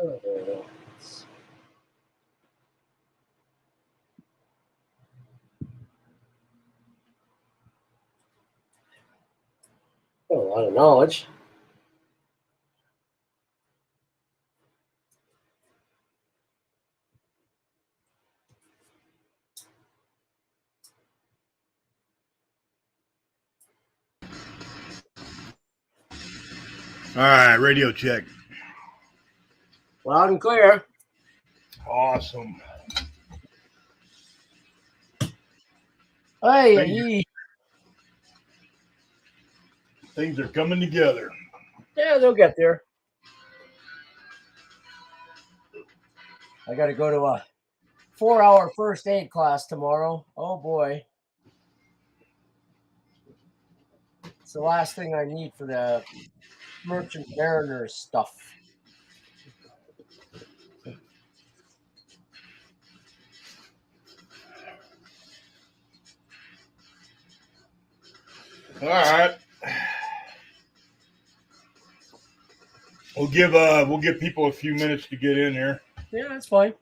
A lot of knowledge. All right, radio check. Loud and clear. Awesome. Hey, Things are coming together. yeah, they'll get there. I got to go to a 4-hour first aid class tomorrow. Oh boy. It's the last thing I need for the Merchant Mariner stuff. All right. We'll give people a few minutes to get in here. Yeah, that's fine.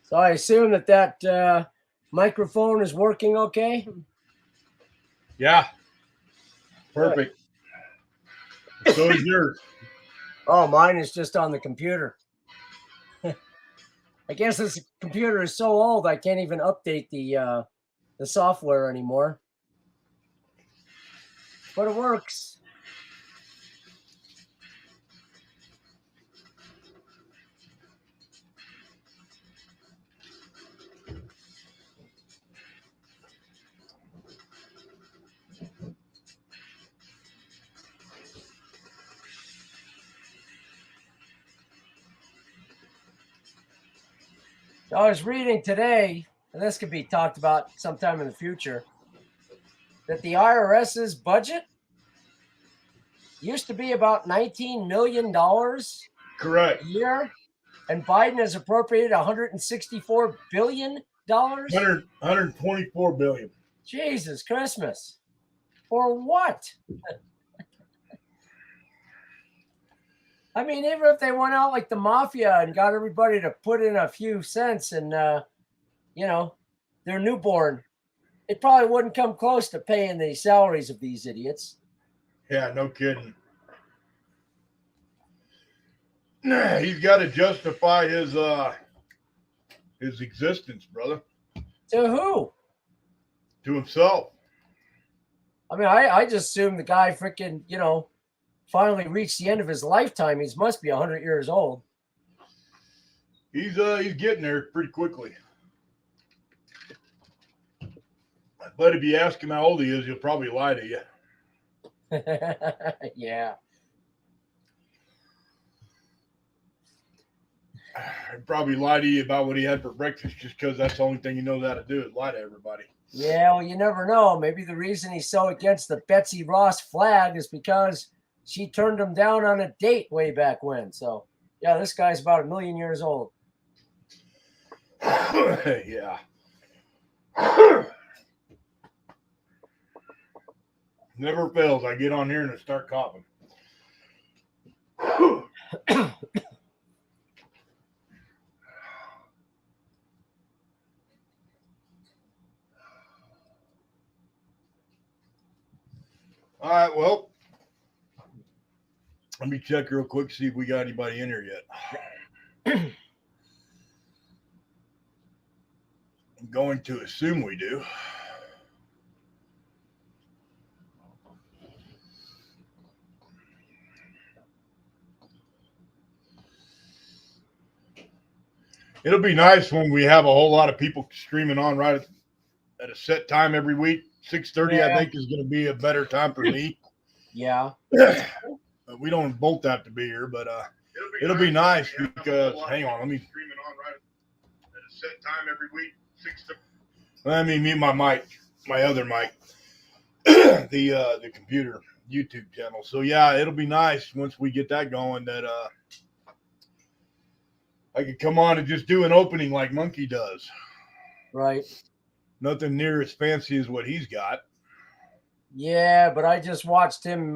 So I assume that microphone is working okay? Yeah. Perfect. So is yours. Oh, mine is just on the computer. I guess this computer is so old I can't even update the software anymore. But it works. So I was reading today, and this could be talked about sometime in the future, that the IRS's budget used to be about $19 million Correct. a year, and Biden has appropriated $164 billion. 124 billion. Jesus Christmas. For what? I mean, even if they went out like the mafia and got everybody to put in a few cents and, their newborn, it probably wouldn't come close to paying the salaries of these idiots. Yeah, no kidding. He's got to justify his existence, brother. To who? To himself. I mean, I just assume the guy freaking, finally reached the end of his lifetime. He must be 100 years old. He's getting there pretty quickly. But if you ask him how old he is, he'll probably lie to you. Yeah. He'd probably lie to you about what he had for breakfast just because that's the only thing he knows how to do is lie to everybody. Yeah, well, you never know. Maybe the reason he's so against the Betsy Ross flag is because she turned him down on a date way back when. So, yeah, this guy's about 1 million years old. Yeah. Never fails. I get on here and I start coughing. All right, well, let me check real quick, see if we got anybody in here yet. I'm going to assume we do. It'll be nice when we have a whole lot of people streaming on right at a set time every week. 6:30, yeah. I think, is going to be a better time for me. Yeah. We don't both have to be here, but it'll be nice because, hang on, let me streaming on right at a set time every week. 6:30. Let me mute my mic, my other mic, the computer YouTube channel. So yeah, it'll be nice once we get that going that I could come on and just do an opening like Monkey does. Right. Nothing near as fancy as what he's got. Yeah, but I just watched him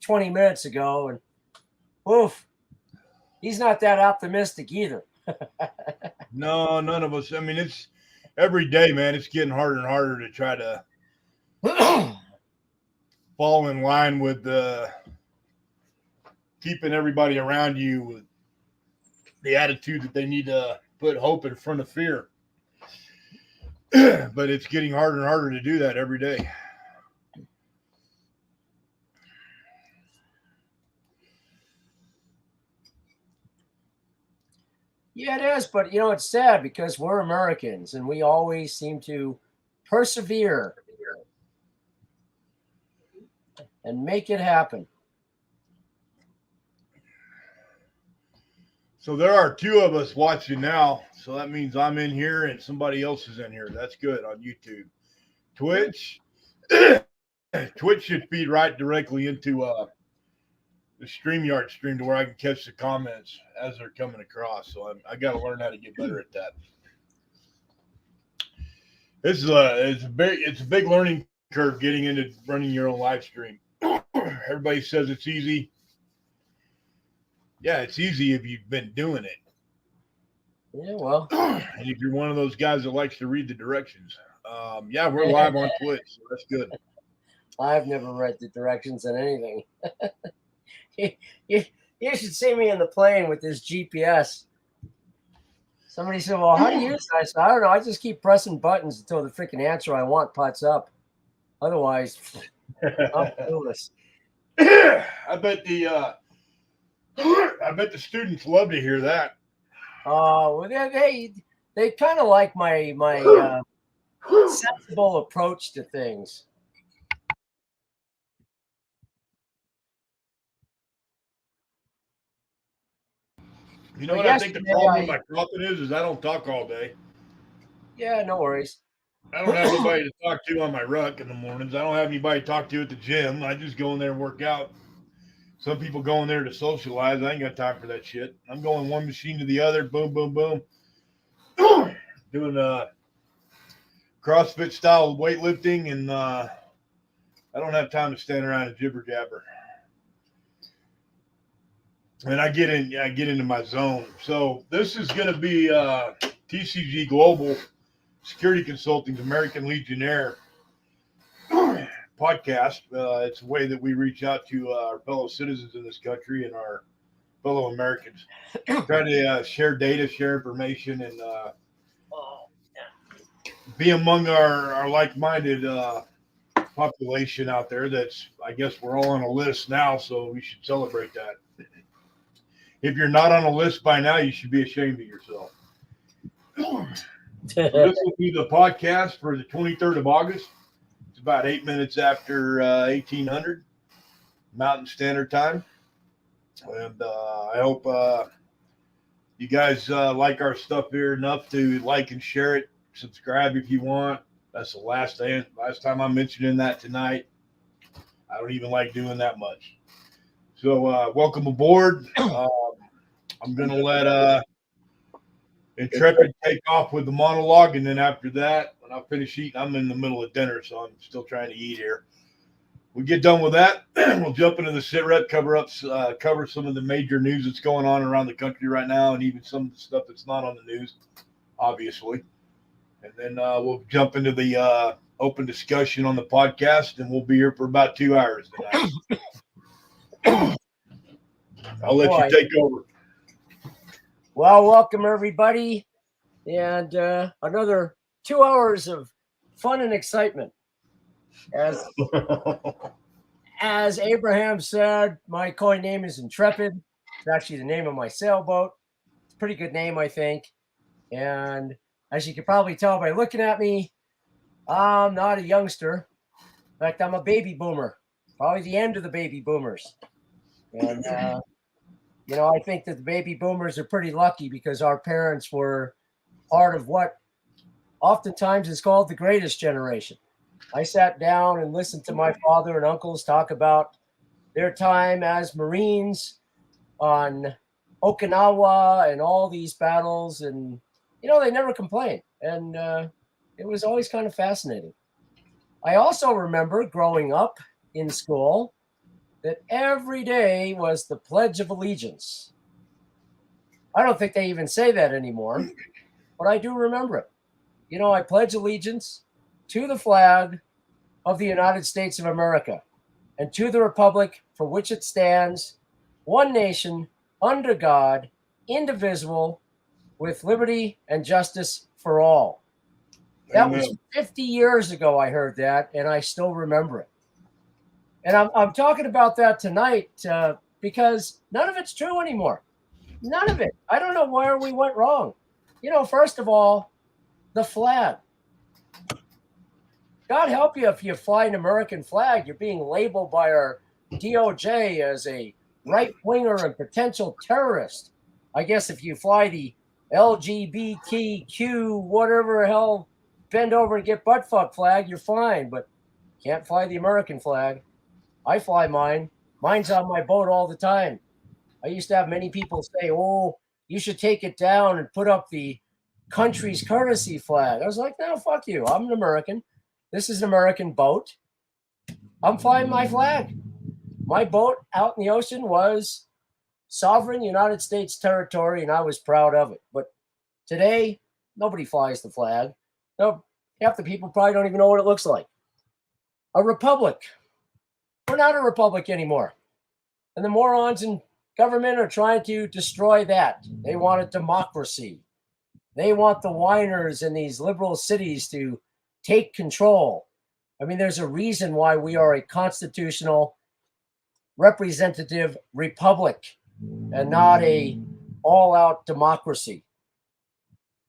20 minutes ago, and oof, he's not that optimistic either. No, none of us. I mean, it's every day, man. It's getting harder and harder to try to fall in line with keeping everybody around you with the attitude that they need to put hope in front of fear. But it's getting harder and harder to do that every day. Yeah, it is, but it's sad because we're Americans and we always seem to persevere and make it happen. So there are two of us watching now. So that means I'm in here and somebody else is in here. That's good on YouTube. Twitch. Twitch should feed right directly into the StreamYard stream to where I can catch the comments as they're coming across. So I got to learn how to get better at that. This is it's a big learning curve getting into running your own live stream. Everybody says it's easy. Yeah, it's easy if you've been doing it. Yeah, well. And if you're one of those guys that likes to read the directions. Yeah, we're live on Twitch, so that's good. I've never read the directions on anything. You should see me in the plane with this GPS. Somebody said, well, how do you use it? I said, I don't know. I just keep pressing buttons until the freaking answer I want pops up. Otherwise, I'm clueless. I bet the students love to hear that. Well, they kind of like my sensible approach to things. You know what I think the problem with my problem is I don't talk all day. Yeah, no worries. I don't have anybody to talk to on my ruck in the mornings. I don't have anybody to talk to at the gym. I just go in there and work out. Some people go in there to socialize. I ain't got time for that shit. I'm going one machine to the other. Boom, boom, boom. Doing CrossFit style weightlifting, and I don't have time to stand around and jibber jabber. And I get into my zone. So this is going to be TCG Global Security Consulting's American Legionnaire podcast. It's a way that we reach out to our fellow citizens in this country and our fellow Americans. Try to share data, share information, and be among our like-minded population out there. That's, I guess we're all on a list now, so we should celebrate that. If you're not on a list by now, you should be ashamed of yourself. So this will be the podcast for the 23rd of August. It's about 8 minutes after 1800 Mountain Standard Time. And I hope you guys like our stuff here enough to like and share it. Subscribe if you want. That's the last time I'm mentioning that tonight. I don't even like doing that much. So welcome aboard. I'm going to let Intrepid take off with the monologue, and then after that, when I finish eating, I'm in the middle of dinner, so I'm still trying to eat here. We get done with that, we'll jump into the sit rep, cover some of the major news that's going on around the country right now, and even some of the stuff that's not on the news, obviously. And then we'll jump into the open discussion on the podcast, and we'll be here for about 2 hours tonight. I'll let you take over. Well, welcome everybody, and another 2 hours of fun and excitement. As Abraham said, my coin name is Intrepid. It's actually the name of my sailboat. It's a pretty good name, I think. And as you can probably tell by looking at me, I'm not a youngster. In fact, I'm a baby boomer, probably the end of the baby boomers. And I think that the baby boomers are pretty lucky because our parents were part of what oftentimes is called the greatest generation. I sat down and listened to my father and uncles talk about their time as Marines on Okinawa and all these battles. And, they never complained. And it was always kind of fascinating. I also remember growing up in school that every day was the Pledge of Allegiance. I don't think they even say that anymore, but I do remember it. You know, I pledge allegiance to the flag of the United States of America and to the republic for which it stands, one nation, under God, indivisible, with liberty and justice for all. That Amen. was 50 years ago I heard that, and I still remember it. And I'm talking about that tonight because none of it's true anymore. None of it. I don't know where we went wrong. You know, first of all, the flag. God help you if you fly an American flag. You're being labeled by our DOJ as a right winger and potential terrorist. I guess if you fly the LGBTQ, whatever the hell, bend over and get butt fuck flag, you're fine. But can't fly the American flag. I fly mine. Mine's on my boat all the time. I used to have many people say, "Oh, you should take it down and put up the country's courtesy flag." I was like, "No, fuck you. I'm an American. This is an American boat. I'm flying my flag." My boat out in the ocean was sovereign United States territory, and I was proud of it. But today, nobody flies the flag. No, half the people probably don't even know what it looks like. A republic. We're not a republic anymore. And the morons in government are trying to destroy that. They want a democracy. They want the whiners in these liberal cities to take control. I mean, there's a reason why we are a constitutional representative republic and not a all-out democracy.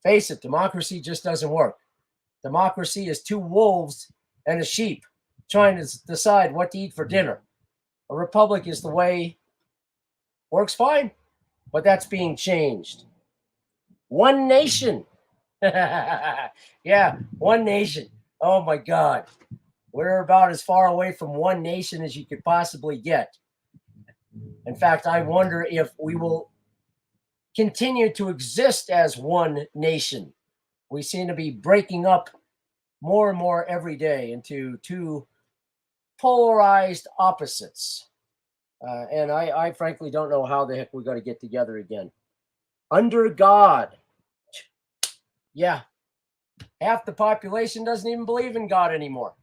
Face it, democracy just doesn't work. Democracy is two wolves and a sheep trying to decide what to eat for dinner. A republic is the way, works fine, but that's being changed. One nation. Yeah, one nation. Oh my God. We're about as far away from one nation as you could possibly get. In fact, I wonder if we will continue to exist as one nation. We seem to be breaking up more and more every day into two polarized opposites. And I frankly don't know how the heck we're going to get together again. Under God. Yeah. Half the population doesn't even believe in God anymore.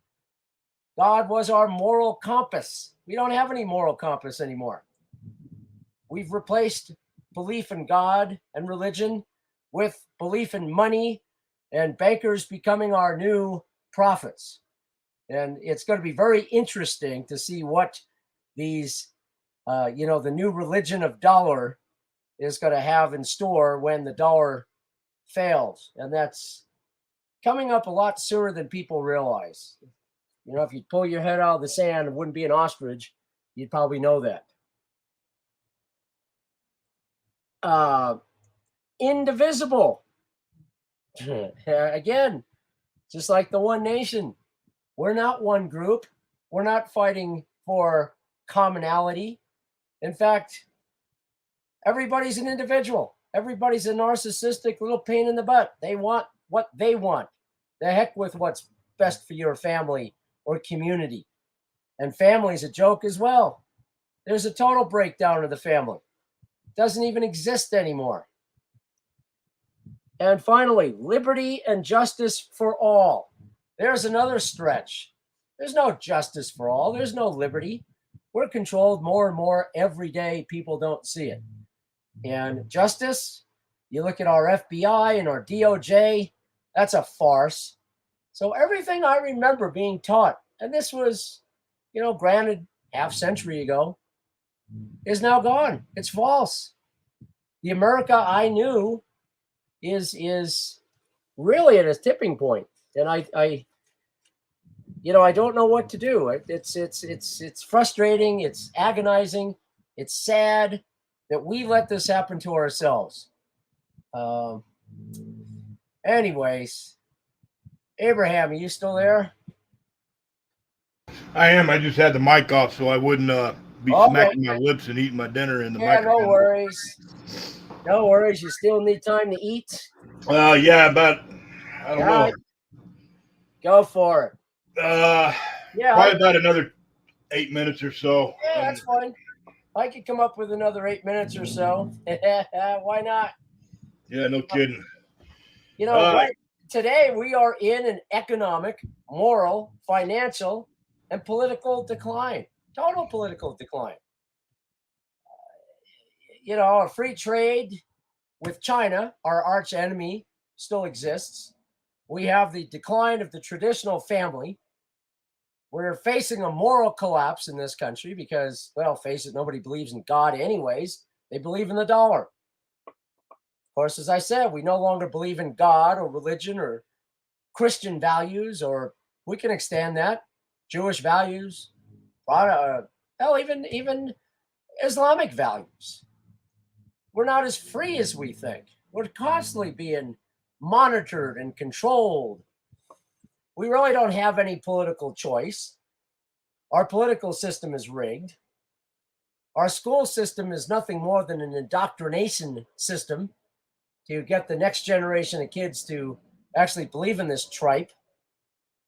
God was our moral compass. We don't have any moral compass anymore. We've replaced belief in God and religion with belief in money and bankers becoming our new prophets. And it's going to be very interesting to see what these, the new religion of dollar is going to have in store when the dollar fails. And that's coming up a lot sooner than people realize. You know, if you pull your head out of the sand and wouldn't be an ostrich, you'd probably know that. Indivisible. Again, just like the one nation, we're not one group. We're not fighting for commonality. In fact, everybody's an individual. Everybody's a narcissistic little pain in the butt. They want what they want. The heck with what's best for your family or community. And family's a joke as well. There's a total breakdown of the family. It doesn't even exist anymore. And finally, liberty and justice for all. There's another stretch. There's no justice for all. There's no liberty. We're controlled more and more every day. People don't see it. And justice, you look at our FBI and our DOJ, that's a farce. So everything I remember being taught, and this was, granted, half century ago, is now gone. It's false. The America I knew is really at a tipping point, and I don't know what to do. It's frustrating. It's agonizing. It's sad that we let this happen to ourselves. Anyways, Abraham, are you still there? I am. I just had the mic off so I wouldn't be smacking my lips and eating my dinner in the microphone. No worries. No worries. You still need time to eat? Yeah, but I don't know. Go for it. Probably about another 8 minutes or so. Yeah, that's fine. I could come up with another 8 minutes or so. Why not? Yeah, no kidding. You know, right today we are in an economic, moral, financial, and political decline. Total political decline. You know, a free trade with China, our arch enemy, still exists. We have the decline of the traditional family. We're facing a moral collapse in this country because, well, face it, nobody believes in God anyways. They believe in the dollar. Of course, as I said, we no longer believe in God or religion or Christian values, or we can extend that, Jewish values, hell, even Islamic values. We're not as free as we think. We're constantly being monitored and controlled. We really don't have any political choice. Our political system is rigged. Our school system is nothing more than an indoctrination system to get the next generation of kids to actually believe in this tripe.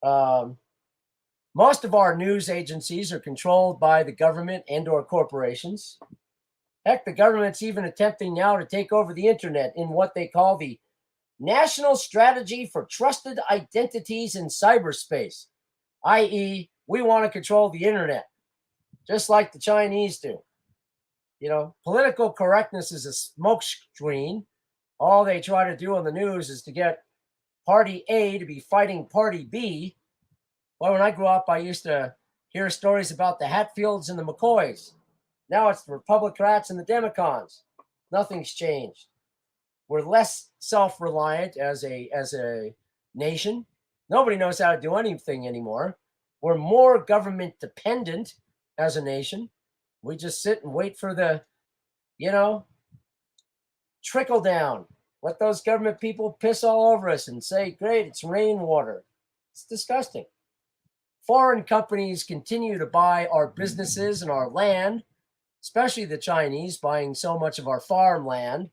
Most of our news agencies are controlled by the government and or corporations. Heck, the government's even attempting now to take over the internet in what they call the National Strategy for Trusted Identities in Cyberspace, i.e., we want to control the internet, just like the Chinese do. You know, political correctness is a smokescreen. All they try to do on the news is to get Party A to be fighting Party B. Well, when I grew up, I used to hear stories about the Hatfields and the McCoys. Now it's the Republicans and the Democrats. Nothing's changed. We're less self-reliant as a nation. Nobody knows how to do anything anymore. We're more government dependent as a nation. We just sit and wait for the, trickle down. Let those government people piss all over us and say, great, it's rainwater. It's disgusting. Foreign companies continue to buy our businesses and our land, especially the Chinese buying so much of our farmland.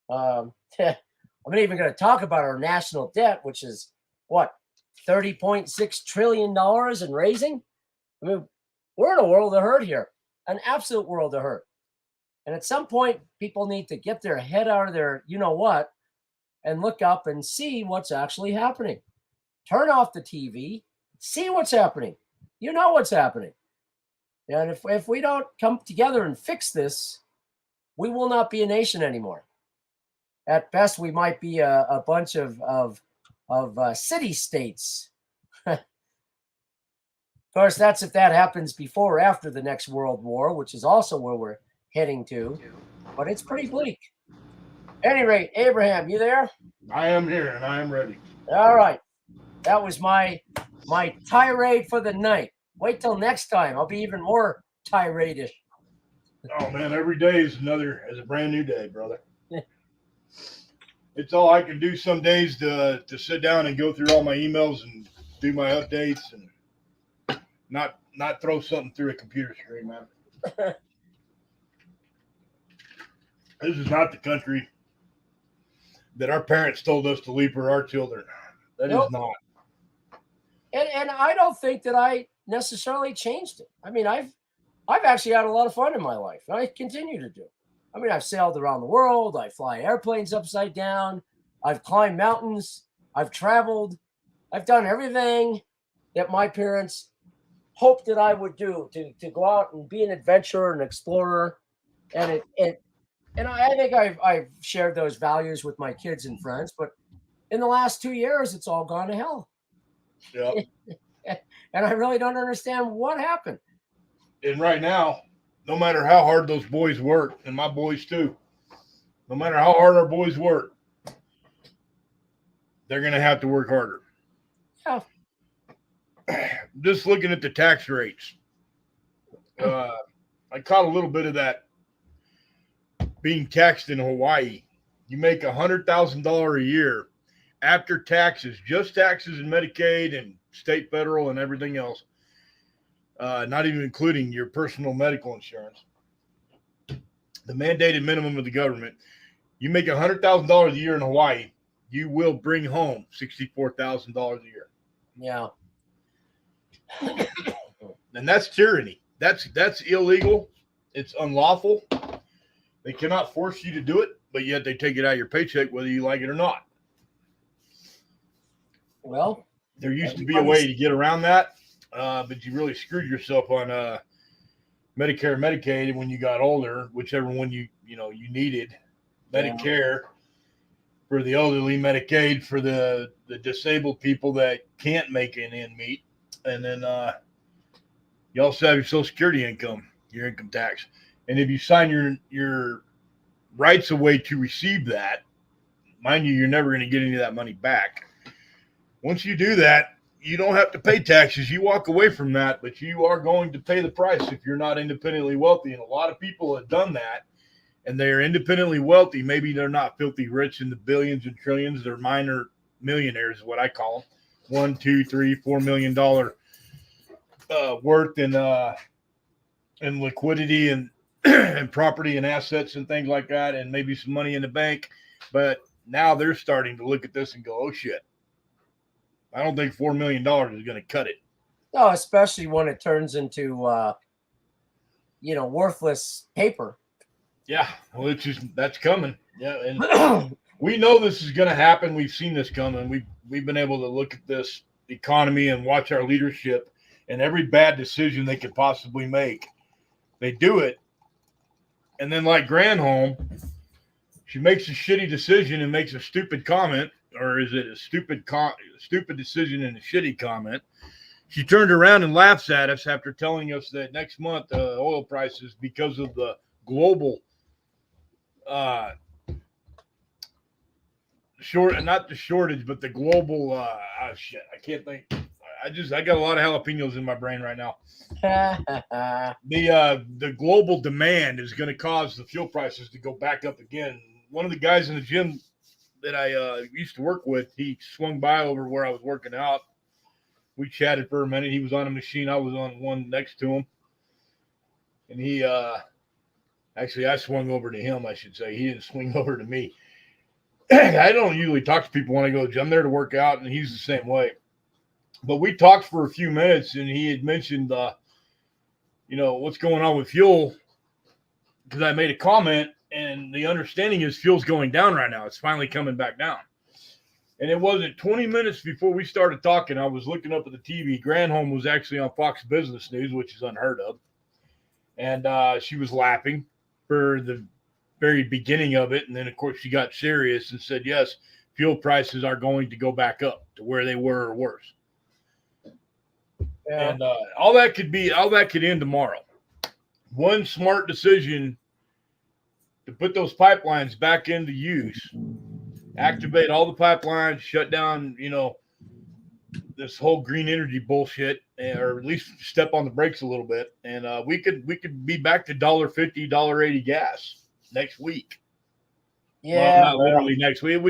I'm not even going to talk about our national debt, which is what, $30.6 trillion and raising? I mean, we're in a world of hurt here, an absolute world of hurt. And at some point, people need to get their head out of their you-know-what and look up and see what's actually happening. Turn off the TV, see what's happening. You know what's happening. And if we don't come together and fix this, we will not be a nation anymore. At best, we might be a bunch of city-states. Of course, that's if that happens before or after the next World War, which is also where we're heading to. But it's pretty bleak. At any rate, Abraham, you there? I am here and I am ready. All right. That was my tirade for the night. Wait till next time. I'll be even more tirade-ish. Oh, man, every day is a brand new day, brother. It's all I can do some days to sit down and go through all my emails and do my updates and not throw something through a computer screen, man. This is not the country that our parents told us to leave for our children. That is not. And I don't think that I necessarily changed it. I mean, I've actually had a lot of fun in my life, and I continue to do. I mean, I've sailed around the world. I fly airplanes upside down. I've climbed mountains. I've traveled. I've done everything that my parents hoped that I would do to go out and be an adventurer and explorer. And I think I've shared those values with my kids and friends. But in the last 2 years, it's all gone to hell. Yeah. And I really don't understand what happened. And right now, no matter how hard those boys work, and my boys too, no matter how hard our boys work, they're going to have to work harder. Yeah. Just looking at the tax rates, I caught a little bit of that being taxed in Hawaii. You make $100,000 a year after taxes, just taxes and Medicaid and state, federal, and everything else. Not even including your personal medical insurance. The mandated minimum of the government. You make $100,000 a year in Hawaii, you will bring home $64,000 a year. Yeah. And that's tyranny. that's illegal. It's unlawful. They cannot force you to do it, but yet they take it out of your paycheck whether you like it or not. Well, there used to be a way to get around that, but you really screwed yourself on Medicare and Medicaid when you got older, whichever one you needed. Medicare for the elderly, Medicaid for the disabled people that can't make an end meet, and then you also have your Social Security income, your income tax, and if you sign your rights away to receive that, mind you, you're never going to get any of that money back. Once you do that, you don't have to pay taxes. You walk away from that, but you are going to pay the price if you're not independently wealthy. And a lot of people have done that, and they're independently wealthy. Maybe they're not filthy rich in the billions and trillions. They're minor millionaires is what I call them. $1, $2, $3, $4 million worth in liquidity and and property and assets and things like that, and maybe some money in the bank. But now they're starting to look at this and go, oh shit, I don't think $4 million is going to cut it. No, especially when it turns into worthless paper. Yeah, well, that's coming. Yeah, and we know this is going to happen. We've seen this coming. We've been able to look at this economy and watch our leadership, and every bad decision they could possibly make, they do it. And then, like Granholm, she makes a shitty decision and makes a stupid comment, or is it a stupid decision and a shitty comment? She turned around and laughs at us after telling us that next month oil prices, because of the global not the shortage, but the global shit. I can't think. I got a lot of jalapenos in my brain right now. The global demand is going to cause the fuel prices to go back up again. One of the guys in the gym that I used to work with, he swung by over where I was working out. We chatted for a minute. He was on a machine. I was on one next to him. And he actually, I swung over to him, I should say. He didn't swing over to me. I don't usually talk to people when I go to the gym. I'm there to work out, and he's the same way. But we talked for a few minutes, and he had mentioned, what's going on with fuel, because I made a comment, and the understanding is fuel's going down right now. It's finally coming back down. And it wasn't 20 minutes before we started talking. I was looking up at the TV. Granholm was actually on Fox Business News, which is unheard of. And she was laughing for the very beginning of it. And then, of course, she got serious and said, yes, fuel prices are going to go back up to where they were or worse. Yeah. And all that could end tomorrow. One smart decision to put those pipelines back into use, activate all the pipelines, shut down, this whole green energy bullshit, or at least step on the brakes a little bit, and we could be back to $1.50, $1.80 gas next week. Yeah, well, not literally next week.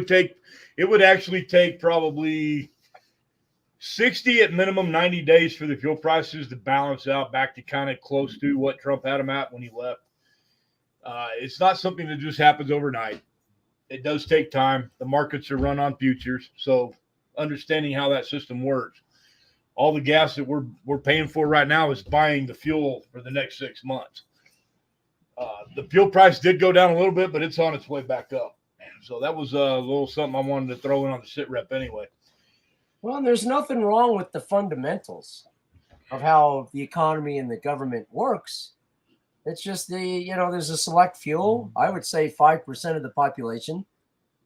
It would actually take probably 60 at minimum, 90 days for the fuel prices to balance out back to kind of close to what Trump had them at when he left. It's not something that just happens overnight. It does take time. The markets are run on futures, so understanding how that system works. All the gas that we're paying for right now is buying the fuel for the next 6 months. The fuel price did go down a little bit, but it's on its way back up. So that was a little something I wanted to throw in on the sit rep anyway. Well, there's nothing wrong with the fundamentals of how the economy and the government works. It's just there's a select few, I would say 5% of the population,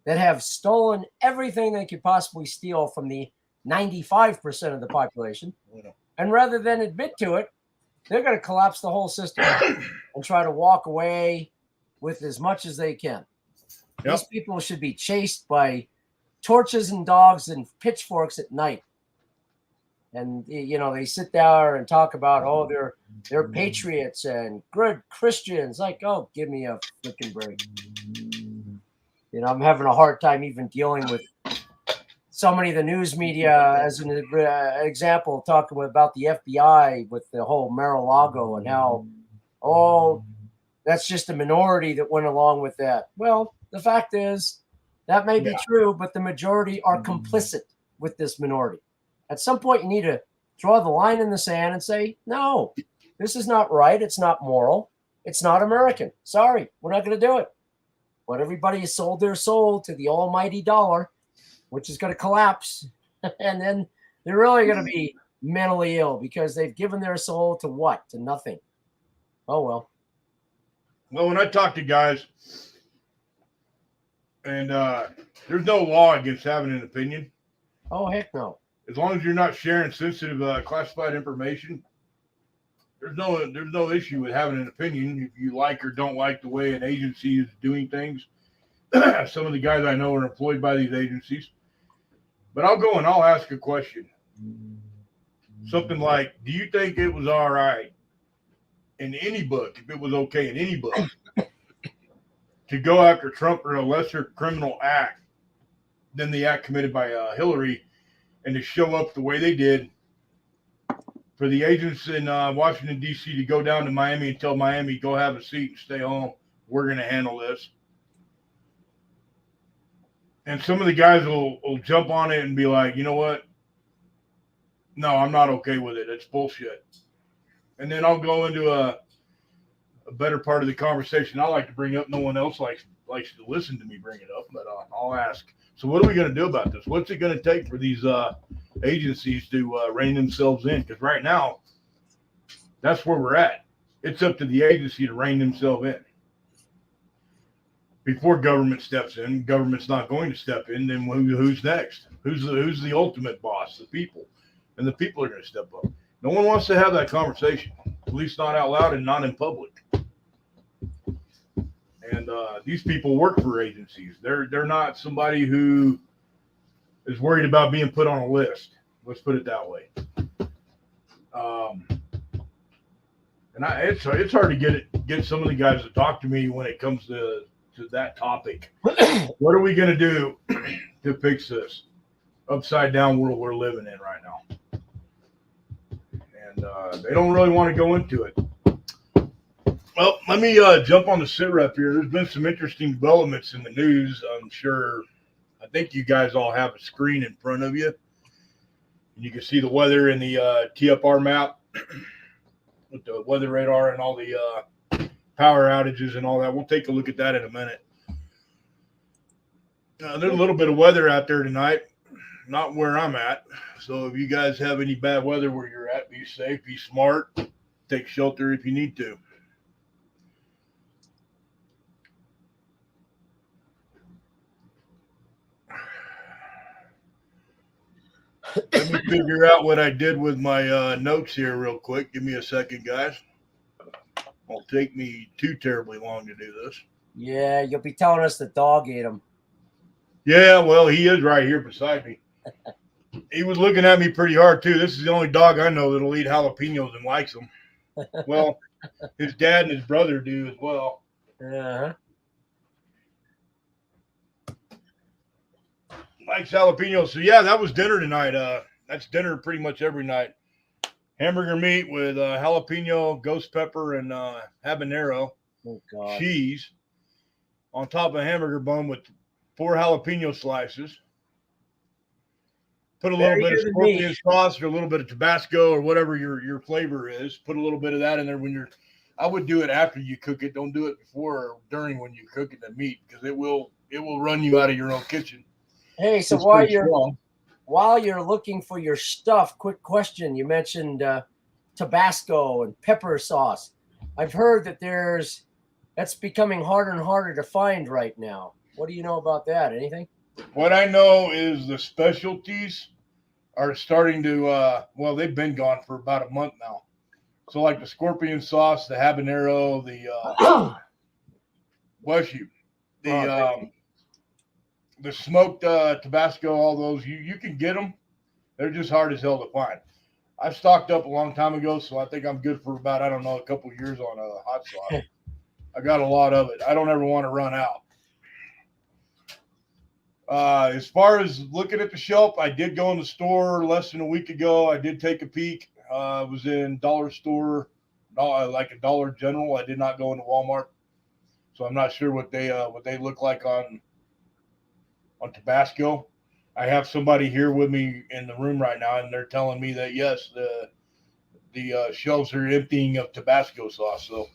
that have stolen everything they could possibly steal from the 95% of the population. And rather than admit to it, they're going to collapse the whole system and try to walk away with as much as they can. Yep. These people should be chased by torches and dogs and pitchforks at night. And, they sit there and talk about, they're patriots and good Christians. Like, oh, give me a freaking break. I'm having a hard time even dealing with so many of the news media as an example, talking about the FBI with the whole Mar-a-Lago and how, that's just a minority that went along with that. Well, the fact is that may be true, but the majority are complicit with this minority. At some point, you need to draw the line in the sand and say, no, This is not right. It's not moral. It's not American. Sorry, we're not going to do it. But everybody has sold their soul to the almighty dollar, which is going to collapse. And then they're really going to be mentally ill because they've given their soul to what? To nothing. Oh, well. Well, when I talk to guys, and there's no law against having an opinion. Oh, heck no. As long as you're not sharing sensitive classified information, there's no issue with having an opinion if you like or don't like the way an agency is doing things. Some of the guys I know are employed by these agencies. But I'll go and I'll ask a question. Something like, do you think it was all right in any book, if it was okay in any book, to go after Trump for a lesser criminal act than the act committed by Hillary, and to show up the way they did, for the agents in Washington, D.C. to go down to Miami and tell Miami, go have a seat and stay home. We're going to handle this. And some of the guys will jump on it and be like, you know what? No, I'm not okay with it. It's bullshit. And then I'll go into a better part of the conversation I like to bring up. No one else likes to listen to me bring it up, but I'll ask. So what are we going to do about this? What's it going to take for these agencies to rein themselves in? Because right now, that's where we're at. It's up to the agency to rein themselves in. Before government steps in, government's not going to step in. Then who's next? Who's the ultimate boss? The people, and the people are going to step up. No one wants to have that conversation, at least not out loud and not in public. And these people work for agencies. They're not somebody who is worried about being put on a list. Let's put it that way. And it's hard to get some of the guys to talk to me when it comes to that topic. What are we going to do to fix this upside down world we're living in right now? And they don't really want to go into it. Well, let me jump on the sit rep here. There's been some interesting developments in the news. I think you guys all have a screen in front of you. And you can see the weather in the TFR map with the weather radar and all the power outages and all that. We'll take a look at that in a minute. There's a little bit of weather out there tonight, not where I'm at. So if you guys have any bad weather where you're at, be safe, be smart, take shelter if you need to. Let me figure out what I did with my notes here real quick. Give me a second, guys. Won't take me too terribly long to do this. Yeah, you'll be telling us the dog ate him. Yeah, well, he is right here beside me. He was looking at me pretty hard, too. This is the only dog I know that'll eat jalapenos and likes them. Well, his dad and his brother do as well. Uh-huh. Likes jalapenos. So, yeah, that was dinner tonight. That's dinner pretty much every night. Hamburger meat with jalapeno, ghost pepper, and habanero. Oh, God. Cheese on top of a hamburger bun with 4 jalapeno slices. Put a little bit of scorpion sauce or a little bit of Tabasco or whatever your flavor is. Put a little bit of that in there I would do it after you cook it. Don't do it before or during when you cook the meat, because it will run you out of your own kitchen. Hey, so while you're looking for your stuff, quick question. You mentioned Tabasco and pepper sauce. I've heard that that's becoming harder and harder to find right now. What do you know about that? Anything? What I know is the specialties are starting to, they've been gone for about a month now. So like the scorpion sauce, the habanero, the smoked Tabasco, all those, you can get them. They're just hard as hell to find. I stocked up a long time ago, so I think I'm good for about, a couple years on hot sauce. I got a lot of it. I don't ever want to run out. As far as looking at the shelf, I did go in the store less than a week ago. I did take a peek. I was in dollar store, like a Dollar General. I did not go into Walmart, so I'm not sure what they look like on Tabasco. I have somebody here with me in the room right now, and they're telling me that yes, the shelves are emptying of Tabasco sauce. So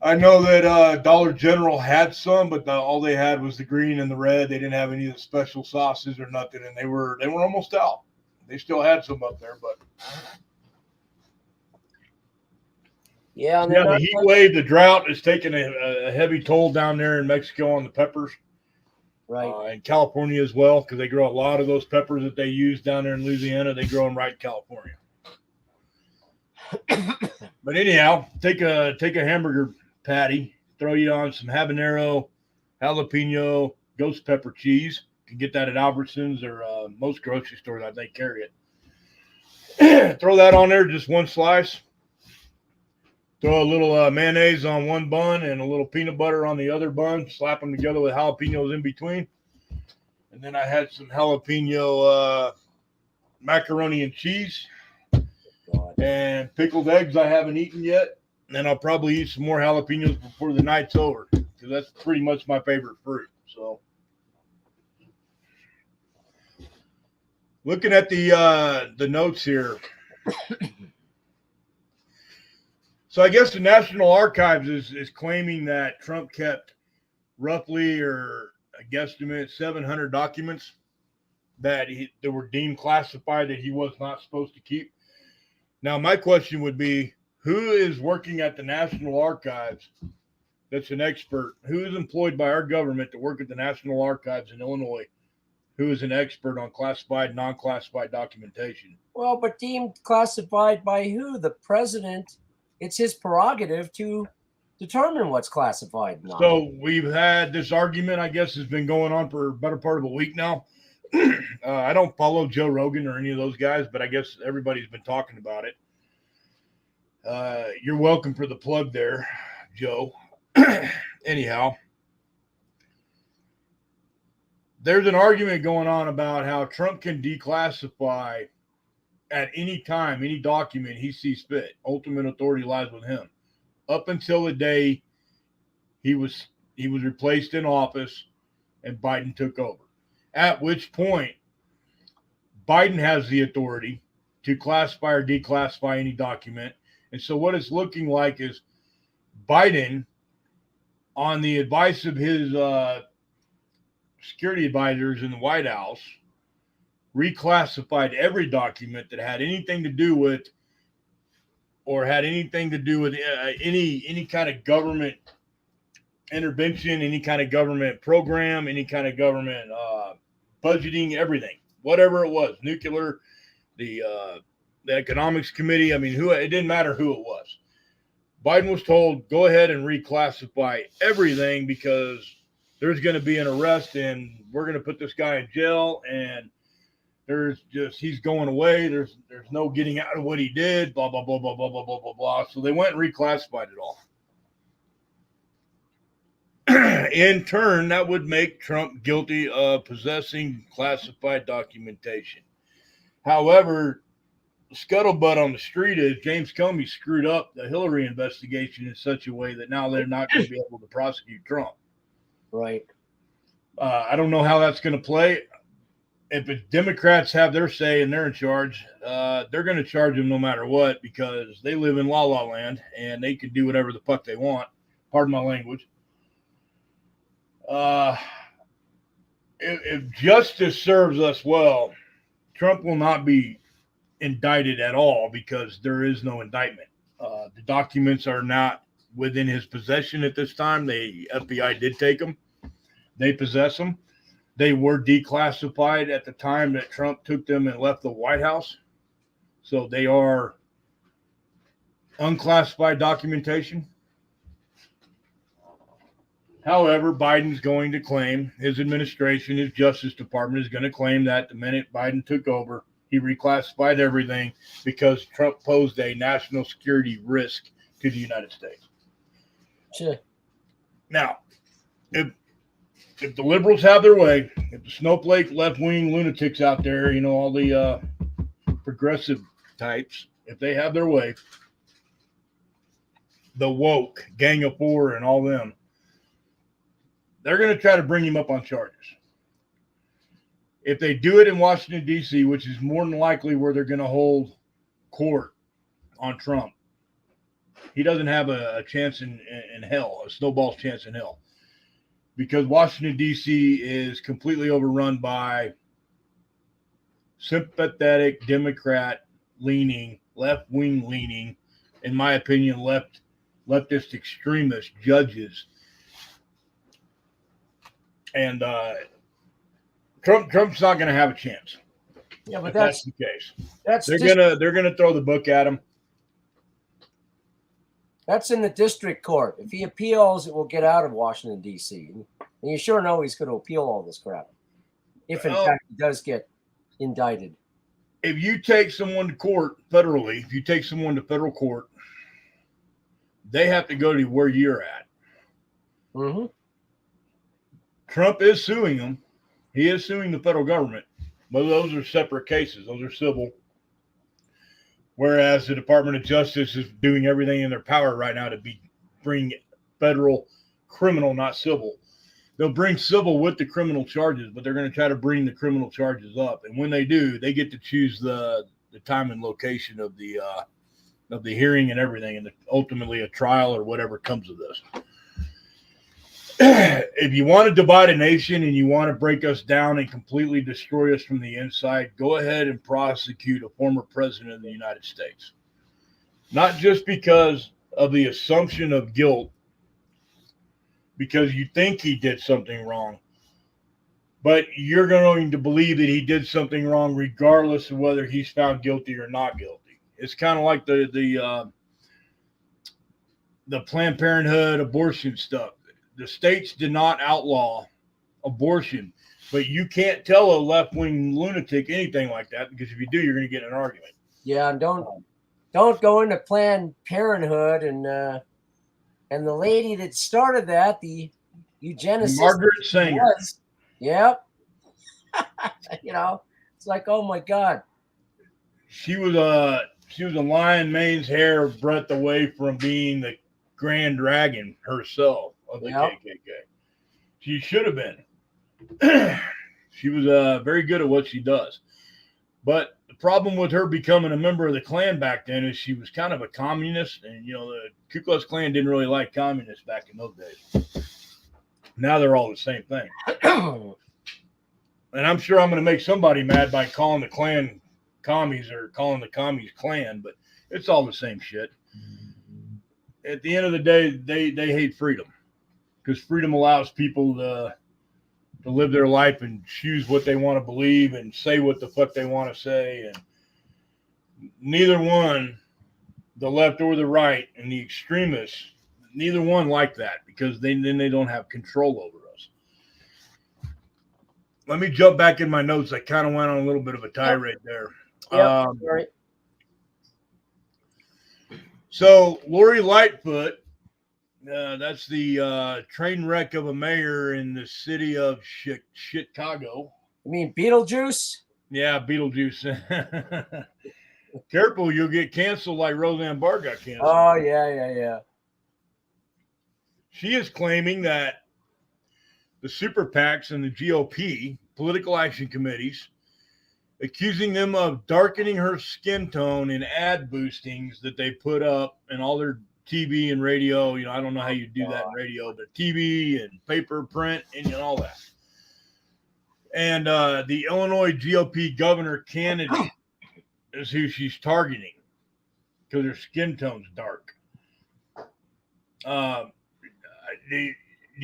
I know that Dollar General had some, but all they had was the green and the red. They didn't have any of the special sauces or nothing, and they were almost out. They still had some up there, but Yeah, and yeah, the heat wave, the drought is taking a heavy toll down there in Mexico on the peppers. Right. And California as well, because they grow a lot of those peppers that they use down there in Louisiana. They grow them right in California. But anyhow, take a hamburger patty, throw you on some habanero, jalapeno, ghost pepper cheese. You can get that at Albertsons or most grocery stores. I think carry it. Throw that on there, just one slice. Throw a little mayonnaise on one bun and a little peanut butter on the other bun. Slap them together with jalapenos in between. And then I had some jalapeno macaroni and cheese. God. And pickled eggs I haven't eaten yet. And then I'll probably eat some more jalapenos before the night's over, because that's pretty much my favorite fruit. So looking at the notes here. So I guess the National Archives is claiming that Trump kept roughly, or a guesstimate, 700 documents that were deemed classified that he was not supposed to keep. Now, my question would be, who is working at the National Archives that's an expert? Who is employed by our government to work at the National Archives in Illinois who is an expert on classified, non-classified documentation? Well, but deemed classified by who? The president. It's his prerogative to determine what's classified. So we've had this argument, I guess, has been going on for a better part of a week now. I don't follow Joe Rogan or any of those guys, but I guess everybody's been talking about it. You're welcome for the plug there, Joe. Anyhow, there's an argument going on about how Trump can declassify at any time any document he sees fit. Ultimate authority lies with him. Up until the day he was replaced in office and Biden took over. At which point, Biden has the authority to classify or declassify any document. And so what it's looking like is Biden, on the advice of his security advisors in the White House, reclassified every document that had anything to do with any kind of government intervention, any kind of government program, any kind of government budgeting, everything, whatever it was, nuclear, the economics committee. I mean, it didn't matter who it was. Biden was told, go ahead and reclassify everything because there's going to be an arrest and we're going to put this guy in jail, and he's going away. There's no getting out of what he did, blah, blah, blah, blah, blah, blah, blah, blah, blah. So they went and reclassified it all. In turn, that would make Trump guilty of possessing classified documentation. However, the scuttlebutt on the street is James Comey screwed up the Hillary investigation in such a way that now they're not going to be able to prosecute Trump. Right. I don't know how that's going to play. If the Democrats have their say and they're in charge, they're going to charge them no matter what, because they live in la la land and they can do whatever the fuck they want. Pardon my language. If justice serves us well, Trump will not be indicted at all because there is no indictment. The documents are not within his possession at this time. The FBI did take them. They possess them. They were declassified at the time that Trump took them and left the White House. So they are unclassified documentation. However, Biden's going to claim, his administration, his Justice Department is going to claim that the minute Biden took over, he reclassified everything because Trump posed a national security risk to the United States. Sure. Now, if the liberals have their way, if the snowflake left-wing lunatics out there, all the progressive types, if they have their way, the woke, Gang of Four and all them, they're going to try to bring him up on charges. If they do it in Washington, D.C., which is more than likely where they're going to hold court on Trump, he doesn't have a chance in hell, a snowball's chance in hell, because Washington, D.C. is completely overrun by sympathetic Democrat leaning, left-wing leaning, in my opinion, leftist extremist judges. And Trump's not going to have a chance. Yeah, but that's the case. They're gonna throw the book at him. That's in the district court. If he appeals, it will get out of Washington, D.C. And you sure know he's going to appeal all this crap. If, in fact, he does get indicted. If you take someone to court federally, if you take someone to federal court, they have to go to where you're at. Mm-hmm. Trump is suing them. He is suing the federal government. But those are separate cases. Those are civil. Whereas the Department of Justice is doing everything in their power right now to bring federal criminal, not civil. They'll bring civil with the criminal charges, but they're going to try to bring the criminal charges up. And when they do, they get to choose the time and location of the hearing and everything, and ultimately a trial or whatever comes of this. If you want to divide a nation and you want to break us down and completely destroy us from the inside, go ahead and prosecute a former president of the United States. Not just because of the assumption of guilt, because you think he did something wrong, but you're going to believe that he did something wrong regardless of whether he's found guilty or not guilty. It's kind of like the Planned Parenthood abortion stuff. The states did not outlaw abortion, but you can't tell a left-wing lunatic anything like that, because if you do, you're going to get in an argument. Yeah, and don't go into Planned Parenthood and the lady that started that, the eugenicist, Margaret Sanger. Yep. It's like, oh my God. She was a lion mane's hair breadth away from being the Grand Dragon herself of the KKK. She should have been. She was very good at what she does. But the problem with her becoming a member of the Klan back then is she was kind of a communist. And, the Ku Klux Klan didn't really like communists back in those days. Now they're all the same thing. And I'm sure I'm going to make somebody mad by calling the Klan commies or calling the commies Klan, but it's all the same shit. At the end of the day, they hate freedom, because freedom allows people to live their life and choose what they want to believe and say what the fuck they want to say. And neither one, the left or the right, and the extremists, neither one like that, because then they don't have control over us. Let me jump back in my notes. I kind of went on a little bit of a tirade there. Yeah, right. So Lori Lightfoot, that's the train wreck of a mayor in the city of Chicago. You mean Beetlejuice? Yeah, Beetlejuice. Careful, you'll get canceled like Roseanne Barr got canceled. Oh, yeah. She is claiming that the super PACs and the GOP, political action committees, accusing them of darkening her skin tone in ad boostings that they put up in all their TV and radio. I don't know how you do that in radio, but TV and paper, print, and all that. And the Illinois GOP governor candidate is who she's targeting because her skin tone's dark. Do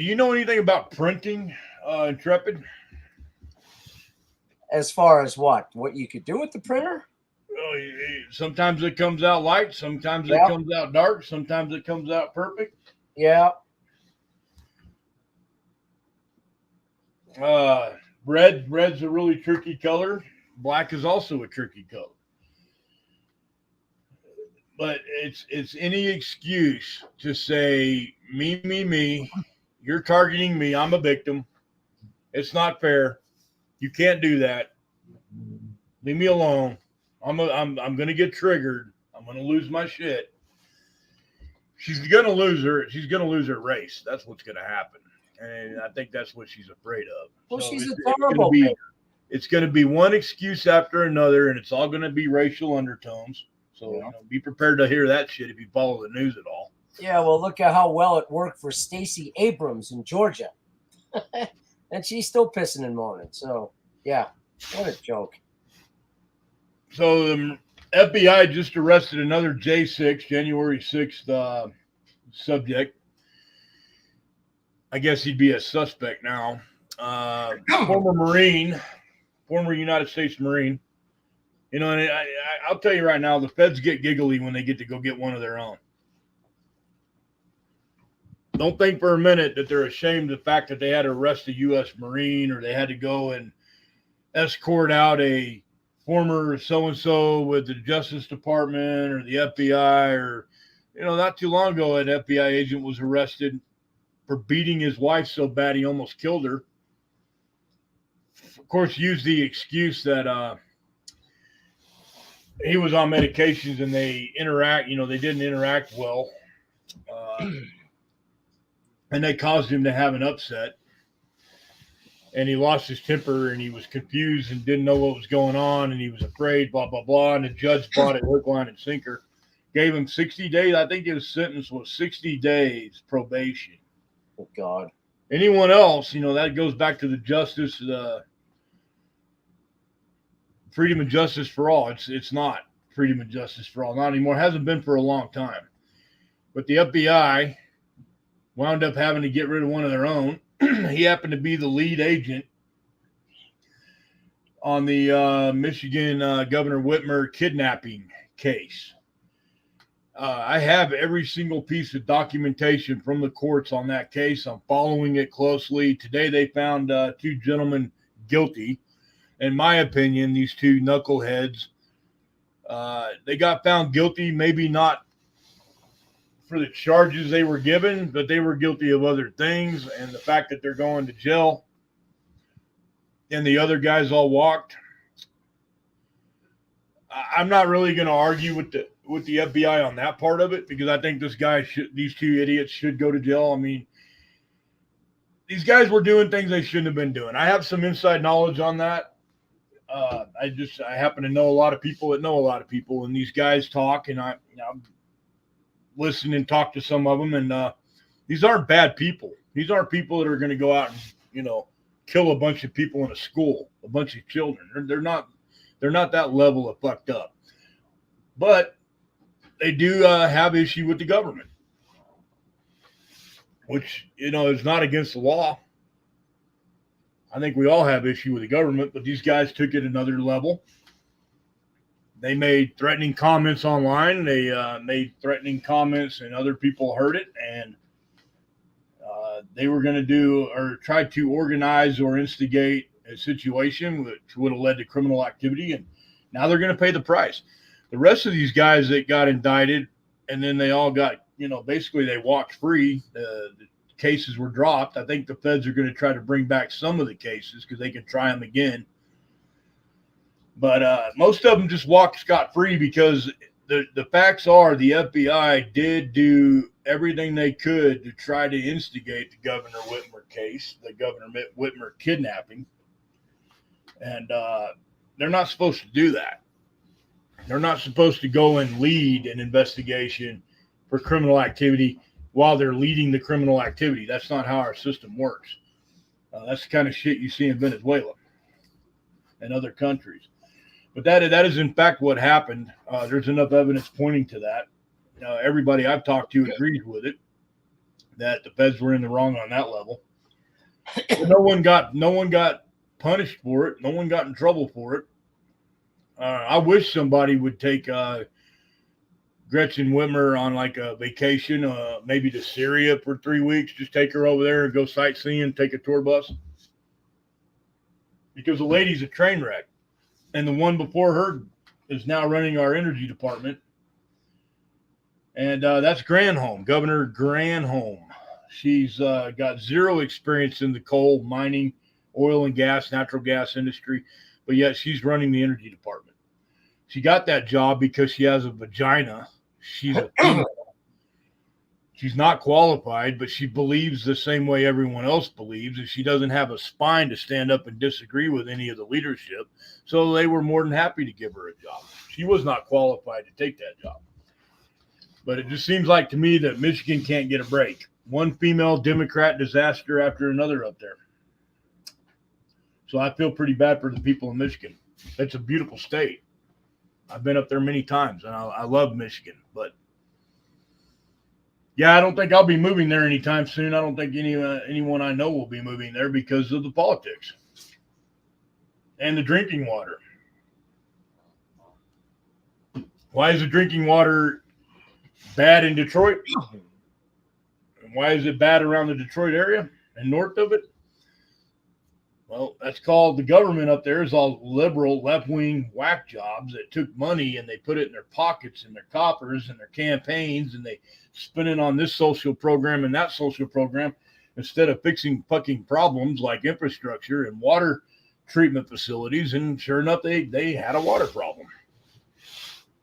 you know anything about printing, Intrepid? As far as what you could do with the printer? Sometimes it comes out light, sometimes it comes out dark, sometimes it comes out perfect. Yeah. Red's a really tricky color. Black is also a tricky color. But it's any excuse to say me. You're targeting me. I'm a victim. It's not fair. You can't do that. Leave me alone. I'm gonna get triggered. I'm gonna lose my shit. She's gonna lose her race. That's what's gonna happen. And I think that's what she's afraid of. Well, so she's adorable. It's gonna be one excuse after another, and it's all gonna be racial undertones. So be prepared to hear that shit if you follow the news at all. Yeah, well, look at how well it worked for Stacey Abrams in Georgia. And she's still pissing and moaning. So, yeah, what a joke. So the FBI just arrested another J6, January 6th subject. I guess he'd be a suspect now. Former Marine, former United States Marine. And I'll tell you right now, the feds get giggly when they get to go get one of their own. Don't think for a minute that they're ashamed of the fact that they had to arrest a U.S. Marine or they had to go and escort out a former so-and-so with the Justice Department or the FBI or, not too long ago, an FBI agent was arrested for beating his wife so bad he almost killed her. Of course, used the excuse that he was on medications and they didn't interact well. And they caused him to have an upset. And he lost his temper and he was confused and didn't know what was going on. And he was afraid, blah, blah, blah. And the judge bought it hook, line, and sinker. Gave him 60 days. I think his sentence was 60 days probation. Oh, God. Anyone else, that goes back to the freedom and justice for all. It's not freedom and justice for all. Not anymore. It hasn't been for a long time. But the FBI wound up having to get rid of one of their own. He happened to be the lead agent on the Michigan Governor Whitmer kidnapping case. I have every single piece of documentation from the courts on that case. I'm following it closely. Today they found two gentlemen guilty. In my opinion, these two knuckleheads, they got found guilty, maybe not for the charges they were given, but they were guilty of other things. And the fact that they're going to jail and the other guys all walked. I'm not really going to argue with the FBI on that part of it, because I think these two idiots should go to jail. I mean, these guys were doing things they shouldn't have been doing. I have some inside knowledge on that. I happen to know a lot of people that know a lot of people, and these guys talk, and I listen and talk to some of them, and these aren't bad people. These aren't people that are going to go out and kill a bunch of people in a school, a bunch of children. They're not that level of fucked up, but they do have issue with the government, which is not against the law. I think we all have issue with the government, but these guys took it another level. They made threatening comments online. They made threatening comments, and other people heard it, and they were going to try to organize or instigate a situation which would have led to criminal activity, and now they're going to pay the price. The rest of these guys that got indicted, and then they all got, basically they walked free. The cases were dropped. I think the feds are going to try to bring back some of the cases because they can try them again. But most of them just walked scot-free, because the facts are the FBI did do everything they could to try to instigate the Governor Whitmer case, the Governor Whitmer kidnapping. And they're not supposed to do that. They're not supposed to go and lead an investigation for criminal activity while they're leading the criminal activity. That's not how our system works. That's the kind of shit you see in Venezuela and other countries. But that is in fact what happened. There's enough evidence pointing to that. Everybody I've talked to agrees with it, that the feds were in the wrong on that level. But no one got punished for it. No one got in trouble for it. I wish somebody would take Gretchen Whitmer on like a vacation, maybe to Syria for 3 weeks. Just take her over there and go sightseeing, take a tour bus. Because the lady's a train wreck. And the one before her is now running our energy department. And that's Granholm, Governor Granholm. She's got zero experience in the coal, mining, oil and gas, natural gas industry, but yet she's running the energy department. She got that job because she has a vagina. She's a female. She's not qualified, but she believes the same way everyone else believes, and she doesn't have a spine to stand up and disagree with any of the leadership. So they were more than happy to give her a job. She was not qualified to take that job. But it just seems like to me that Michigan can't get a break. One female Democrat disaster after another up there. So I feel pretty bad for the people in Michigan. It's a beautiful state. I've been up there many times, and I love Michigan. But, yeah, I don't think I'll be moving there anytime soon. I don't think anyone I know will be moving there because of the politics and the drinking water. Why is the drinking water bad in Detroit? And why is it bad around the Detroit area and north of it? Well, that's called the government up there is all liberal, left-wing whack jobs that took money and they put it in their pockets and their coffers and their campaigns, and they spend it on this social program and that social program instead of fixing fucking problems like infrastructure and water treatment facilities. And sure enough, they had a water problem.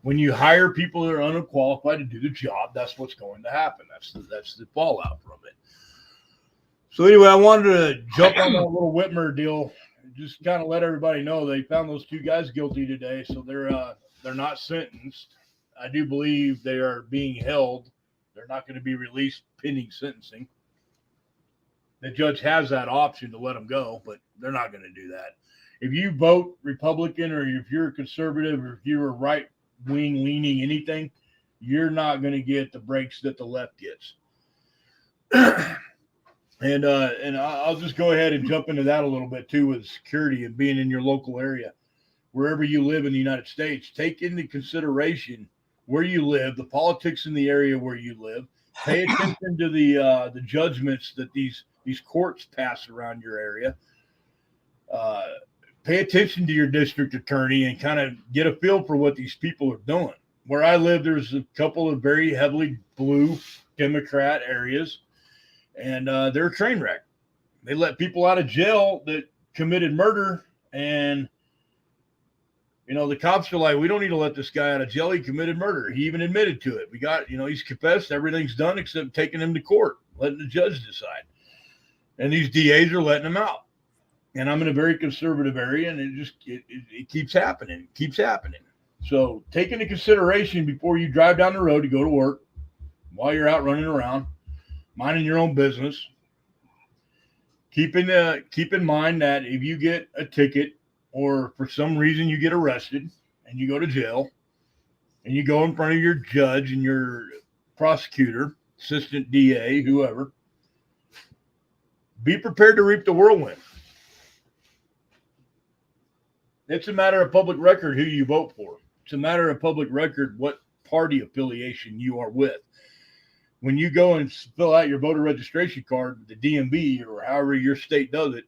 When you hire people that are unqualified to do the job, that's what's going to happen. That's the fallout from it. So anyway, I wanted to jump on that little Whitmer deal, just kind of let everybody know they found those two guys guilty today, so they're not sentenced. I do believe they are being held. They're not going to be released pending sentencing. The judge has that option to let them go, but they're not going to do that. If you vote Republican or if you're a conservative or if you're a right-wing leaning anything, you're not going to get the breaks that the left gets. And I'll just go ahead and jump into that a little bit too with security and being in your local area. Wherever you live in the United States, take into consideration where you live, the politics in the area where you live. Pay attention to the judgments that these courts pass around your area. Pay attention to your district attorney and kind of get a feel for what these people are doing. Where I live, there's a couple of very heavily blue Democrat areas. And they're a train wreck. They let people out of jail that committed murder. And, the cops are like, we don't need to let this guy out of jail. He committed murder. He even admitted to it. We got, he's confessed. Everything's done except taking him to court, letting the judge decide. And these DAs are letting him out. And I'm in a very conservative area, and it keeps happening. It keeps happening. So take into consideration before you drive down the road to go to work, while you're out running around, minding your own business. Keep in mind that if you get a ticket or for some reason you get arrested and you go to jail and you go in front of your judge and your prosecutor, assistant DA, whoever, be prepared to reap the whirlwind. It's a matter of public record who you vote for. It's a matter of public record what party affiliation you are with. When you go and fill out your voter registration card with the DMV or however your state does it,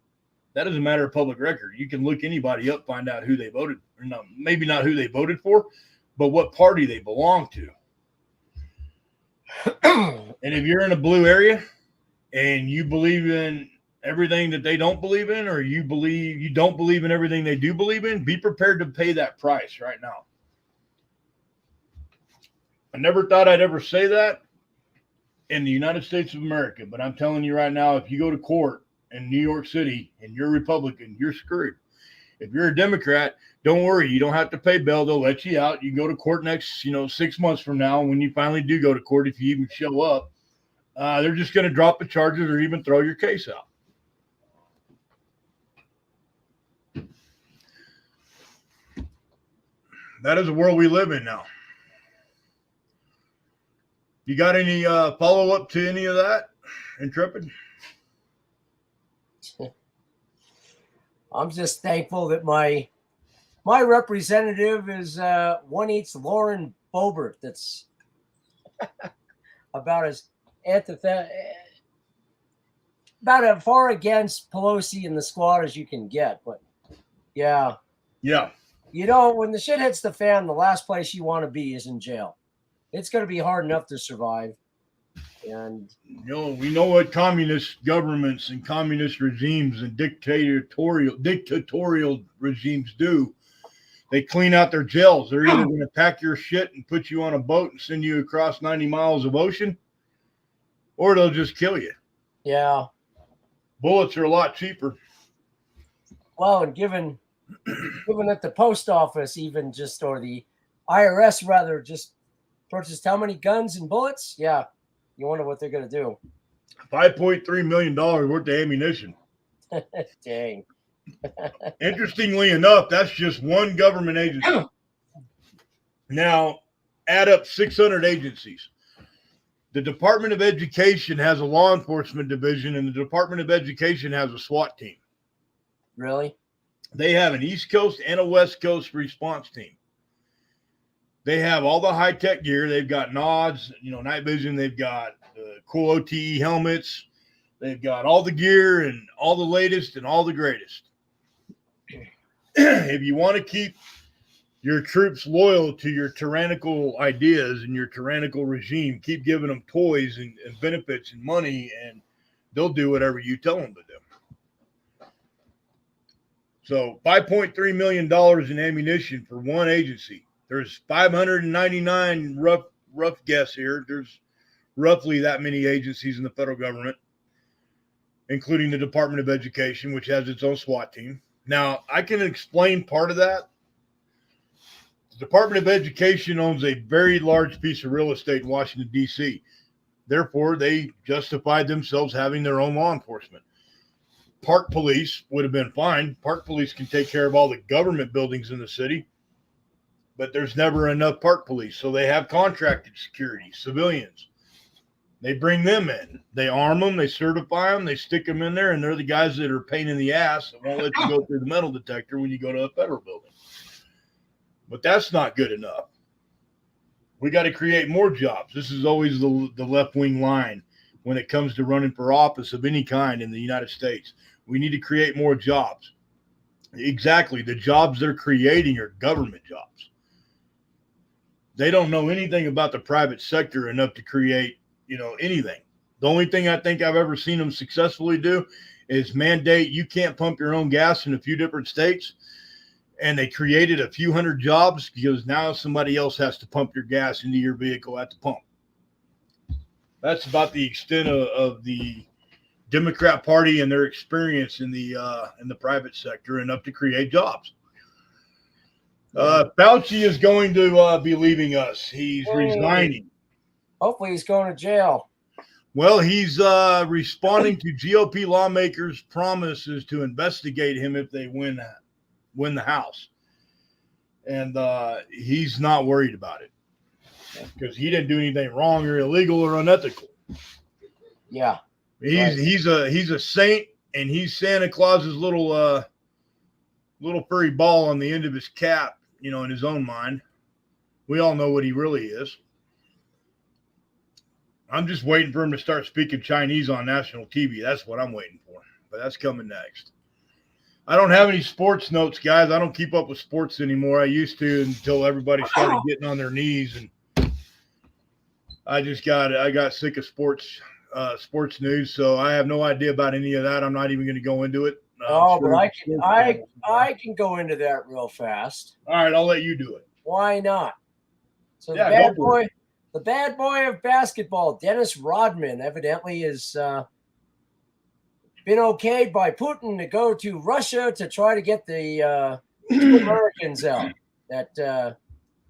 that is a matter of public record. You can look anybody up, find out who they voted, or no, maybe not who they voted for, but what party they belong to. And if you're in a blue area and you believe in everything that they don't believe in, or you don't believe in everything they do believe in, be prepared to pay that price right now. I never thought I'd ever say that in the United States of America, but I'm telling you right now, if you go to court in New York City and you're Republican, you're screwed. If you're a Democrat, don't worry, you don't have to pay bail. They'll let you out. You can go to court next, 6 months from now. When you finally do go to court, if you even show up, they're just going to drop the charges or even throw your case out. That is the world we live in now. You got any follow-up to any of that, Intrepid? I'm just thankful that my representative is one eats Lauren Boebert. That's about as far against Pelosi and the squad as you can get. But yeah. When the shit hits the fan, the last place you want to be is in jail. It's going to be hard enough to survive. And we know what communist governments and communist regimes and dictatorial regimes do. They clean out their jails. They're either going to pack your shit and put you on a boat and send you across 90 miles of ocean, or they'll just kill you. Yeah. Bullets are a lot cheaper. Well, and given that the post office or the IRS rather just purchased how many guns and bullets? Yeah, you wonder what they're going to do. $5.3 million worth of ammunition. Dang. Interestingly enough, that's just one government agency. Now, add up 600 agencies. The Department of Education has a law enforcement division, and the Department of Education has a SWAT team. Really? They have an East Coast and a West Coast response team. They have all the high-tech gear. They've got nods, night vision. They've got cool OTE helmets. They've got all the gear and all the latest and all the greatest. If you want to keep your troops loyal to your tyrannical ideas and your tyrannical regime, keep giving them toys and benefits and money, and they'll do whatever you tell them to do. So $5.3 million in ammunition for one agency. There's 599 rough guess here. There's roughly that many agencies in the federal government, including the Department of Education, which has its own SWAT team. Now, I can explain part of that. The Department of Education owns a very large piece of real estate in Washington, D.C. Therefore, they justified themselves having their own law enforcement. Park police would have been fine. Park police can take care of all the government buildings in the city, but there's never enough park police. So they have contracted security, civilians. They bring them in. They arm them. They certify them. They stick them in there, and they're the guys that are a pain in the ass that won't let you go through the metal detector when you go to a federal building. But that's not good enough. We got to create more jobs. This is always the left-wing line when it comes to running for office of any kind in the United States. We need to create more jobs. Exactly. The jobs they're creating are government jobs. They don't know anything about the private sector enough to create, anything. The only thing I think I've ever seen them successfully do is mandate you can't pump your own gas in a few different states. And they created a few hundred jobs because now somebody else has to pump your gas into your vehicle at the pump. That's about the extent of the Democrat Party and their experience in the private sector, enough to create jobs. Fauci is going to be leaving us. He's resigning. Hopefully he's going to jail. Well, he's responding to GOP lawmakers' promises to investigate him if they win the House. And he's not worried about it because he didn't do anything wrong or illegal or unethical. Yeah. He's a saint, and he's Santa Claus's little furry ball on the end of his cap, in his own mind. We all know what he really is. I'm just waiting for him to start speaking Chinese on national TV. That's what I'm waiting for. But that's coming next. I don't have any sports notes, guys. I don't keep up with sports anymore. I used to until everybody started getting on their knees, and I got sick of sports news. So I have no idea about any of that. I'm not even going to go into it. But I can go into that real fast. All right, I'll let you do it. Why not? So yeah, the bad boy of basketball, Dennis Rodman, evidently has been okayed by Putin to go to Russia to try to get the two Americans out. That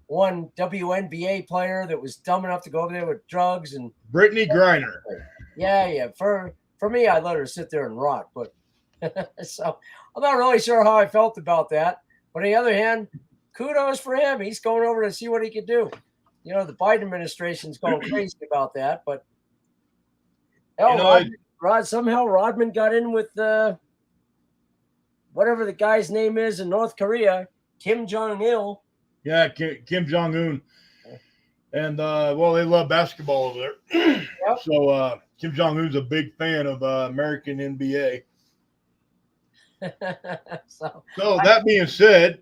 one WNBA player that was dumb enough to go over there with drugs and Brittany Griner. Yeah. For me, I'd let her sit there and rot. But so I'm not really sure how I felt about that. But on the other hand, kudos for him. He's going over to see what he can do. The Biden administration's going crazy about that. But somehow Rodman got in with whatever the guy's name is in North Korea, Kim Jong-il. Yeah, Kim Jong-un. And, they love basketball over there. Yep. So Kim Jong-un's a big fan of American NBA. So that being said,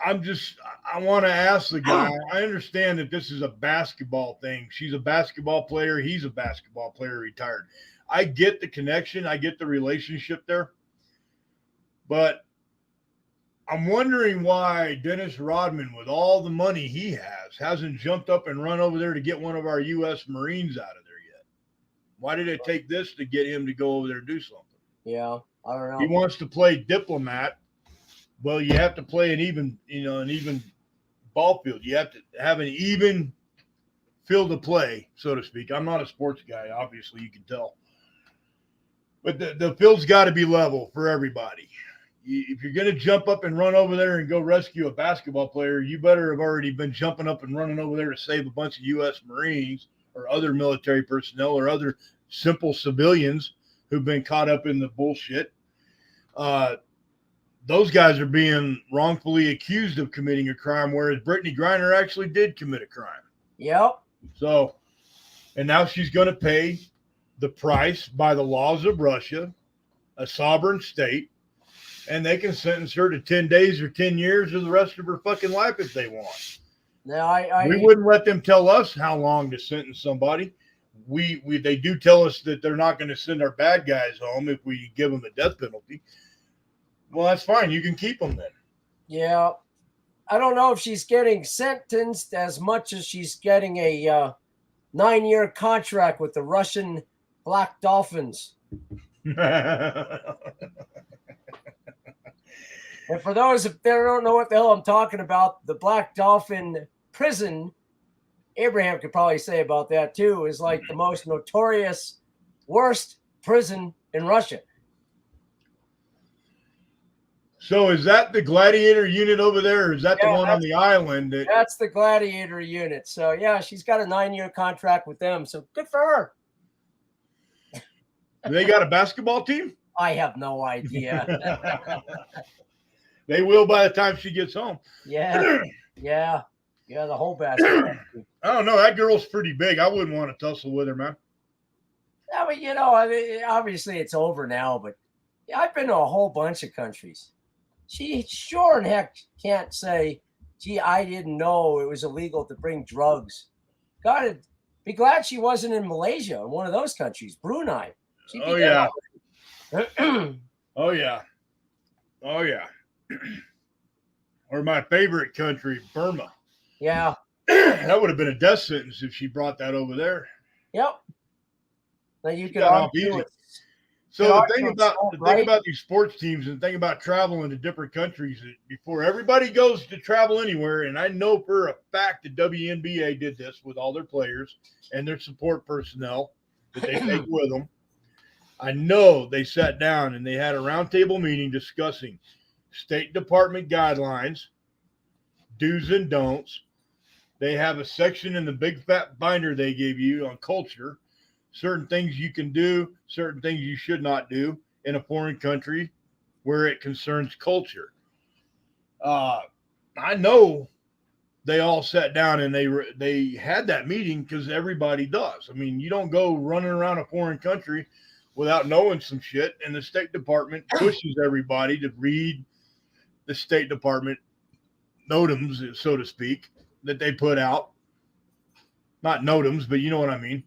I want to ask the guy. I understand that this is a basketball thing. She's a basketball player. He's a basketball player, retired. I get the connection. I get the relationship there. But I'm wondering why Dennis Rodman, with all the money he has, hasn't jumped up and run over there to get one of our U.S. Marines out of there yet. Why did it take this to get him to go over there and do something? Yeah, I don't know. He wants to play diplomat. Well, you have to play an even ball field. You have to have an even field of play, so to speak. I'm not a sports guy, obviously, you can tell. But the field's got to be level for everybody. If you're going to jump up and run over there and go rescue a basketball player, you better have already been jumping up and running over there to save a bunch of U.S. Marines or other military personnel or other simple civilians who've been caught up in the bullshit. Those guys are being wrongfully accused of committing a crime, whereas Brittany Griner actually did commit a crime. Yep. So, and now she's going to pay the price by the laws of Russia, a sovereign state, and they can sentence her to 10 days or 10 years or the rest of her fucking life if they want. Now, we wouldn't let them tell us how long to sentence somebody. They do tell us that they're not going to send our bad guys home if we give them the death penalty. Well, that's fine. You can keep them then. Yeah. I don't know if she's getting sentenced as much as she's getting a 9-year contract with the Russian Black Dolphins. And for those that don't know what the hell I'm talking about, the Black Dolphin prison, Abraham could probably say about that too, is like the most notorious, worst prison in Russia. So is that the Gladiator unit over there, or is that the one on the island? That's the Gladiator unit. So, yeah, she's got a 9-year contract with them. So good for her. They got a basketball team? I have no idea. They will by the time she gets home. Yeah, the whole basketball team. I don't know. That girl's pretty big. I wouldn't want to tussle with her, man. I mean, obviously it's over now, but I've been to a whole bunch of countries. She sure in heck can't say, gee, I didn't know it was illegal to bring drugs. Gotta be glad she wasn't in Malaysia, in one of those countries, Brunei. Oh, yeah. Oh, yeah. Or my favorite country, Burma. Yeah. That would have been a death sentence if she brought that over there. Yep. Now you could argue it. So the thing about these sports teams and the thing about traveling to different countries, before everybody goes to travel anywhere, and I know for a fact the WNBA did this with all their players and their support personnel that they take with them. I know they sat down and they had a roundtable meeting discussing State Department guidelines, do's and don'ts. They have a section in the big fat binder they gave you on culture, certain things you can do, certain things you should not do in a foreign country where it concerns culture. I know they all sat down and they had that meeting because everybody does. I mean, you don't go running around a foreign country without knowing some shit, and the State Department pushes everybody to read the State Department notams, so to speak, that they put out. Not notams, but you know what I mean.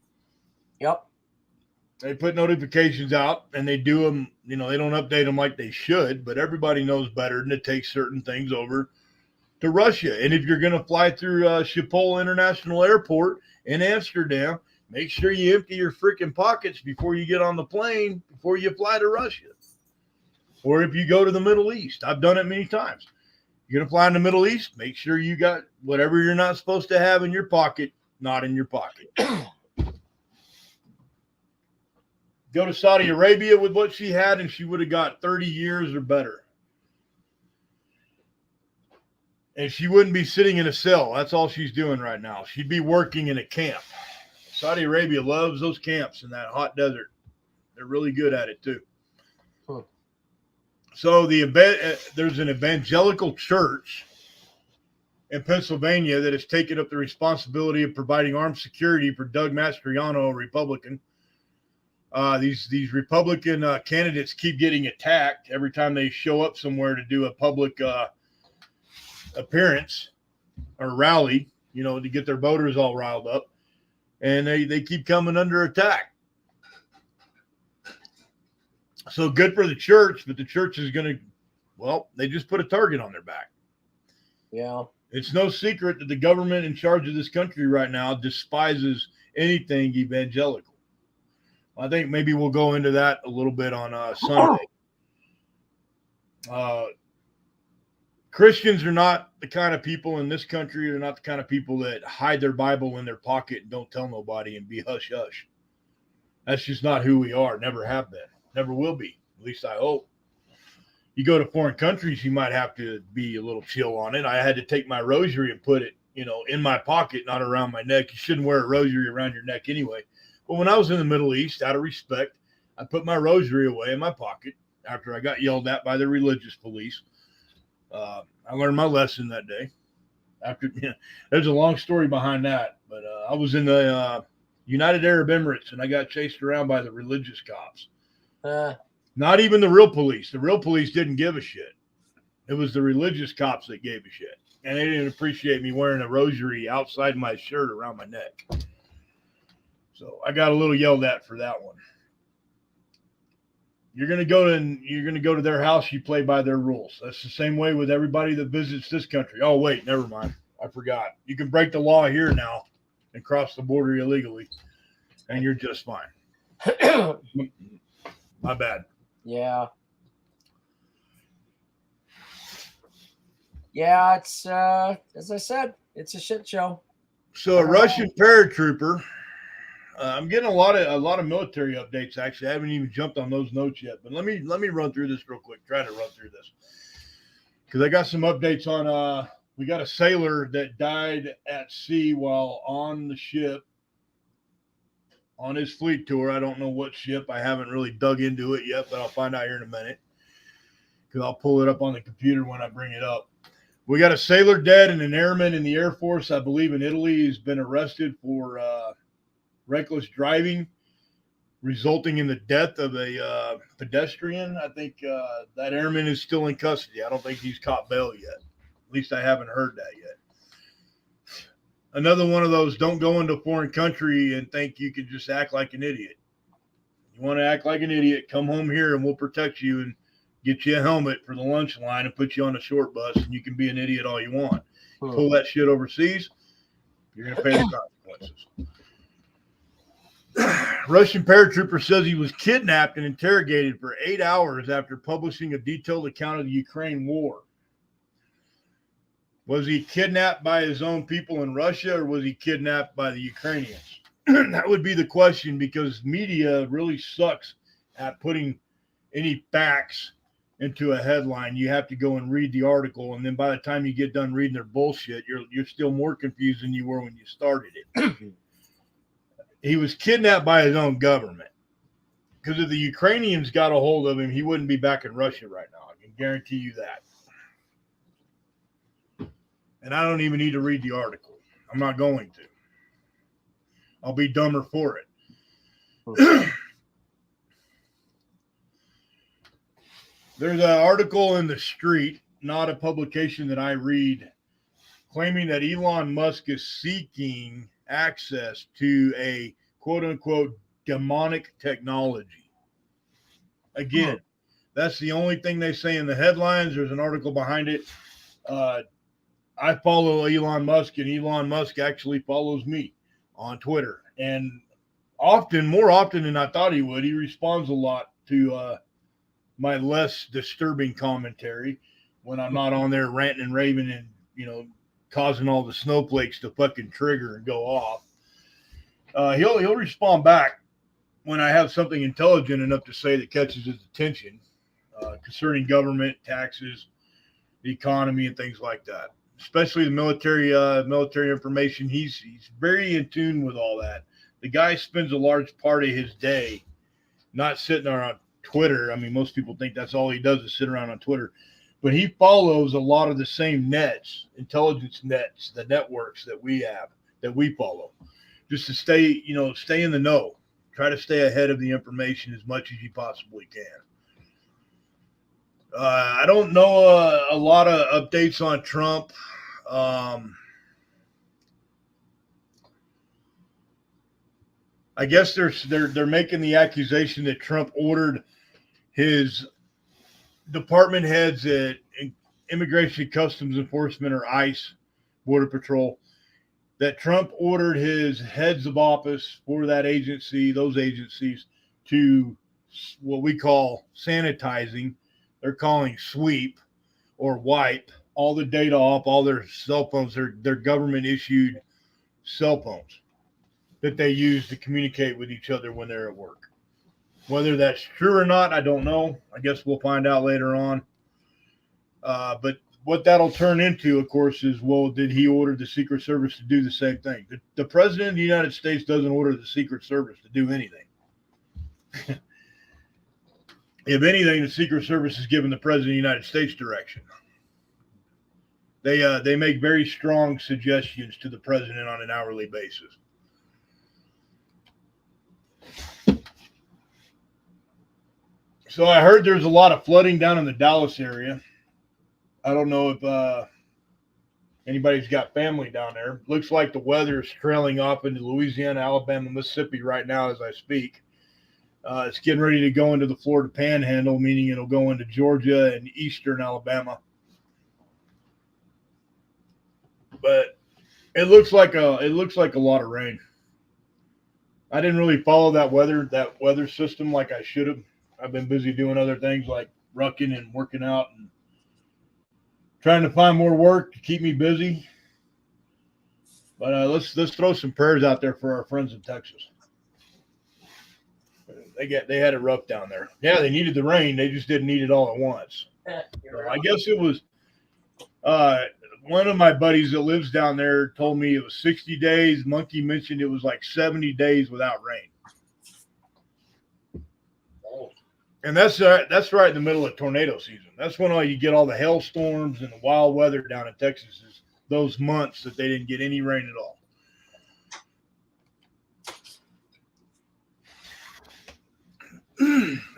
Yep. They put notifications out and they do them, they don't update them like they should, but everybody knows better than to take certain things over to Russia. And if you're going to fly through Schiphol International Airport in Amsterdam, make sure you empty your freaking pockets before you get on the plane, before you fly to Russia. Or if you go to the Middle East. I've done it many times. You're going to fly in the Middle East, make sure you got whatever you're not supposed to have in your pocket, not in your pocket. Go to Saudi Arabia with what she had, and she would have got 30 years or better. And she wouldn't be sitting in a cell. That's all she's doing right now. She'd be working in a camp. Saudi Arabia loves those camps in that hot desert. They're really good at it, too. Huh. So there's an evangelical church in Pennsylvania that has taken up the responsibility of providing armed security for Doug Mastriano, a Republican. These Republican candidates keep getting attacked every time they show up somewhere to do a public appearance or rally, to get their voters all riled up. And they keep coming under attack. So good for the church, but the church is going to, they just put a target on their back. Yeah. It's no secret that the government in charge of this country right now despises anything evangelical. I think maybe we'll go into that a little bit on Sunday. Christians are not the kind of people in this country. They're not the kind of people that hide their Bible in their pocket and don't tell nobody and be hush hush. That's just not who we are. Never have been. Never will be. At least I hope. You go to foreign countries, you might have to be a little chill on it. I had to take my rosary and put it, in my pocket, not around my neck. You shouldn't wear a rosary around your neck anyway. But when I was in the Middle East, out of respect, I put my rosary away in my pocket after I got yelled at by the religious police. I learned my lesson that day. There's a long story behind that, but I was in the United Arab Emirates, and I got chased around by the religious cops. Not even the real police. The real police didn't give a shit. It was the religious cops that gave a shit. And they didn't appreciate me wearing a rosary outside my shirt around my neck. So I got a little yelled at for that one. You're gonna go to their house, you play by their rules. That's the same way with everybody that visits this country. Oh wait, never mind. I forgot. You can break the law here now and cross the border illegally, and you're just fine. My bad. Yeah. Yeah, it's as I said, it's a shit show. So a Russian paratrooper. I'm getting a lot of military updates. Actually, I haven't even jumped on those notes yet. But let me run through this real quick. Try to run through this because I got some updates on. We got a sailor that died at sea while on the ship on his fleet tour. I don't know what ship. I haven't really dug into it yet, but I'll find out here in a minute because I'll pull it up on the computer when I bring it up. We got a sailor dead and an airman in the Air Force, I believe, in Italy, has been arrested for reckless driving, resulting in the death of a pedestrian. I think that airman is still in custody. I don't think he's caught bail yet. At least I haven't heard that yet. Another one of those, don't go into a foreign country and think you can just act like an idiot. You want to act like an idiot, come home here and we'll protect you and get you a helmet for the lunch line and put you on a short bus and you can be an idiot all you want. Pull that shit overseas, you're going to pay the consequences. Russian paratrooper says he was kidnapped and interrogated for 8 hours after publishing a detailed account of the Ukraine war. Was he kidnapped by his own people in Russia or was he kidnapped by the Ukrainians? That would be the question because media really sucks at putting any facts into a headline. You have to go and read the article, and then by the time you get done reading their bullshit, you're still more confused than you were when you started it. He was kidnapped by his own government. Because if the Ukrainians got a hold of him, he wouldn't be back in Russia right now. I can guarantee you that. And I don't even need to read the article. I'm not going to. I'll be dumber for it. There's an article in The Street, not a publication that I read, claiming that Elon Musk is seeking access to a quote-unquote demonic technology. Again, that's the only thing they say in the headlines. There's an article behind it. I follow Elon Musk, and Elon Musk actually follows me on Twitter. And more often than I thought he would, he responds a lot to my less disturbing commentary when I'm not on there ranting and raving and, causing all the snowflakes to fucking trigger and go off. He'll respond back when I have something intelligent enough to say that catches his attention concerning government, taxes, the economy, and things like that. Especially the military information. He's very in tune with all that. The guy spends a large part of his day not sitting there on Twitter. I mean, most people think that's all he does is sit around on Twitter. But he follows a lot of the same nets, intelligence nets, the networks that we have, that we follow, just to stay in the know. Try to stay ahead of the information as much as you possibly can. I don't know a lot of updates on Trump. I guess they're making the accusation that Trump ordered his department heads at Immigration Customs Enforcement, or ICE, Border Patrol, that Trump ordered his heads of office for those agencies, to what we call sanitizing. They're calling sweep or wipe all the data off all their cell phones, their government issued cell phones that they use to communicate with each other when they're at work. Whether that's true or not, I don't know. I guess we'll find out later on. But what that'll turn into, of course, is, well, did he order the Secret Service to do the same thing? The President of the United States doesn't order the Secret Service to do anything. If anything, the Secret Service is giving the President of the United States direction. They make very strong suggestions to the President on an hourly basis. So I heard there's a lot of flooding down in the Dallas area. I don't know if anybody's got family down there. Looks like the weather is trailing off into Louisiana, Alabama, Mississippi right now as I speak. It's getting ready to go into the Florida Panhandle, meaning it'll go into Georgia and eastern Alabama. But it looks like a lot of rain. I didn't really follow that weather system like I should have. I've been busy doing other things like rucking and working out and trying to find more work to keep me busy. But let's throw some prayers out there for our friends in Texas. They had it rough down there. Yeah, they needed the rain. They just didn't need it all at once. So I guess it was one of my buddies that lives down there told me it was 60 days. Monkey mentioned it was like 70 days without rain. And that's right in the middle of tornado season. That's when you get all the hailstorms and the wild weather down in Texas, is those months that they didn't get any rain at all.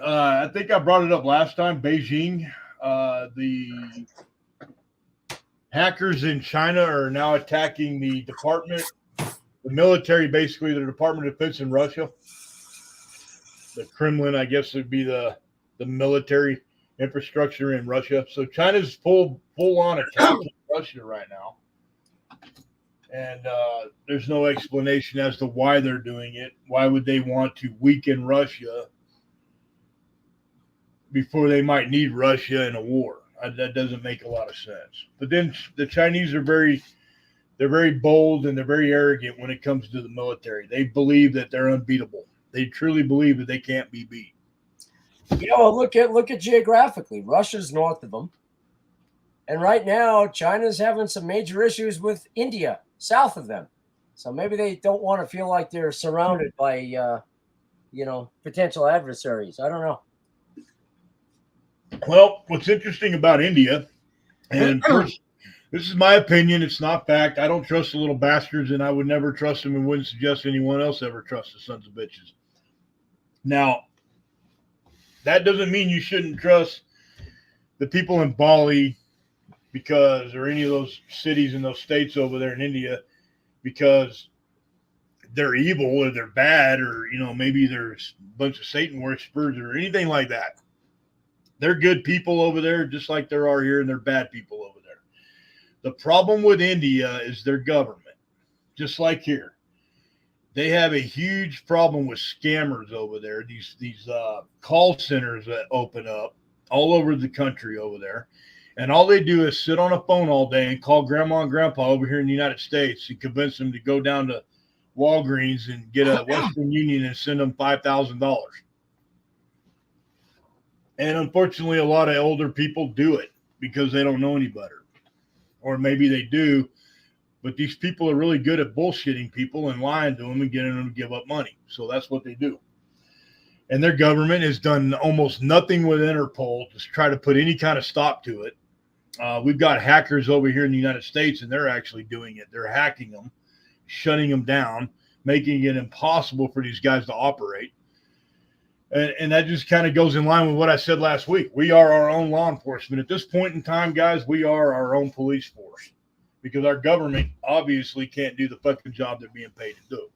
I think I brought it up last time. Beijing, the hackers in China are now attacking the military, basically the Department of Defense in Russia. The Kremlin, I guess, would be the military infrastructure in Russia. So China's full on attacking Russia right now. And there's no explanation as to why they're doing it. Why would they want to weaken Russia before they might need Russia in a war? That doesn't make a lot of sense. But then the Chinese are very bold and they're very arrogant when it comes to the military. They believe that they're unbeatable. They truly believe that they can't be beat. Look at geographically. Russia's north of them. And right now, China's having some major issues with India south of them. So maybe they don't want to feel like they're surrounded by, potential adversaries. I don't know. Well, what's interesting about India, and first, this is my opinion, it's not fact. I don't trust the little bastards, and I would never trust them and wouldn't suggest anyone else ever trust the sons of bitches. Now, that doesn't mean you shouldn't trust the people in Bali or any of those cities in those states over there in India because they're evil or they're bad or, maybe there's a bunch of Satan worshipers or anything like that. They're good people over there just like there are here, and they're bad people over there. The problem with India is their government, just like here. They have a huge problem with scammers over there. These call centers that open up all over the country over there. And all they do is sit on a phone all day and call grandma and grandpa over here in the United States and convince them to go down to Walgreens and get a Western Union and send them $5,000. And unfortunately, a lot of older people do it because they don't know any better. Or maybe they do, but these people are really good at bullshitting people and lying to them and getting them to give up money. So that's what they do. And their government has done almost nothing with Interpol to try to put any kind of stop to it. We've got hackers over here in the United States, and they're actually doing it. They're hacking them, shutting them down, making it impossible for these guys to operate. And that just kind of goes in line with what I said last week. We are our own law enforcement. At this point in time, guys, we are our own police force because our government obviously can't do the fucking job they're being paid to do.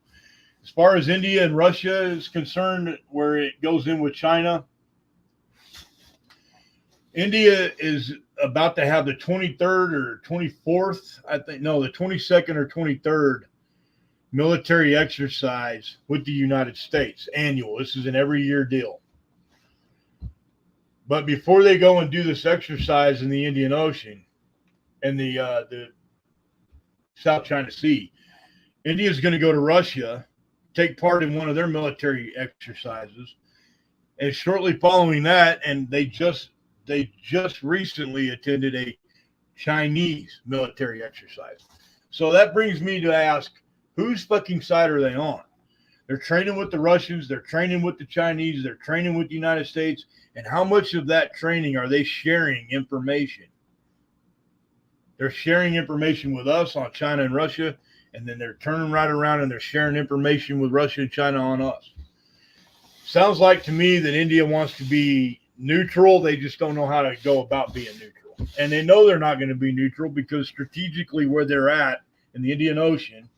As far as India and Russia is concerned, where it goes in with China, India is about to have the 23rd or 24th, the 22nd or 23rd military exercise with the United States, annual. This is an every year deal. But before they go and do this exercise in the Indian Ocean, and the South China Sea. India is going to go to Russia, take part in one of their military exercises, and shortly following that, and they just recently attended a Chinese military exercise. So that brings me to ask, whose fucking side are they on? They're training with the Russians, they're training with the Chinese, they're training with the United States, and how much of that training are they sharing information? They're sharing information with us on China and Russia, and then they're turning right around and they're sharing information with Russia and China on us. Sounds like to me that India wants to be neutral. They just don't know how to go about being neutral. And they know they're not going to be neutral because strategically where they're at in the Indian Ocean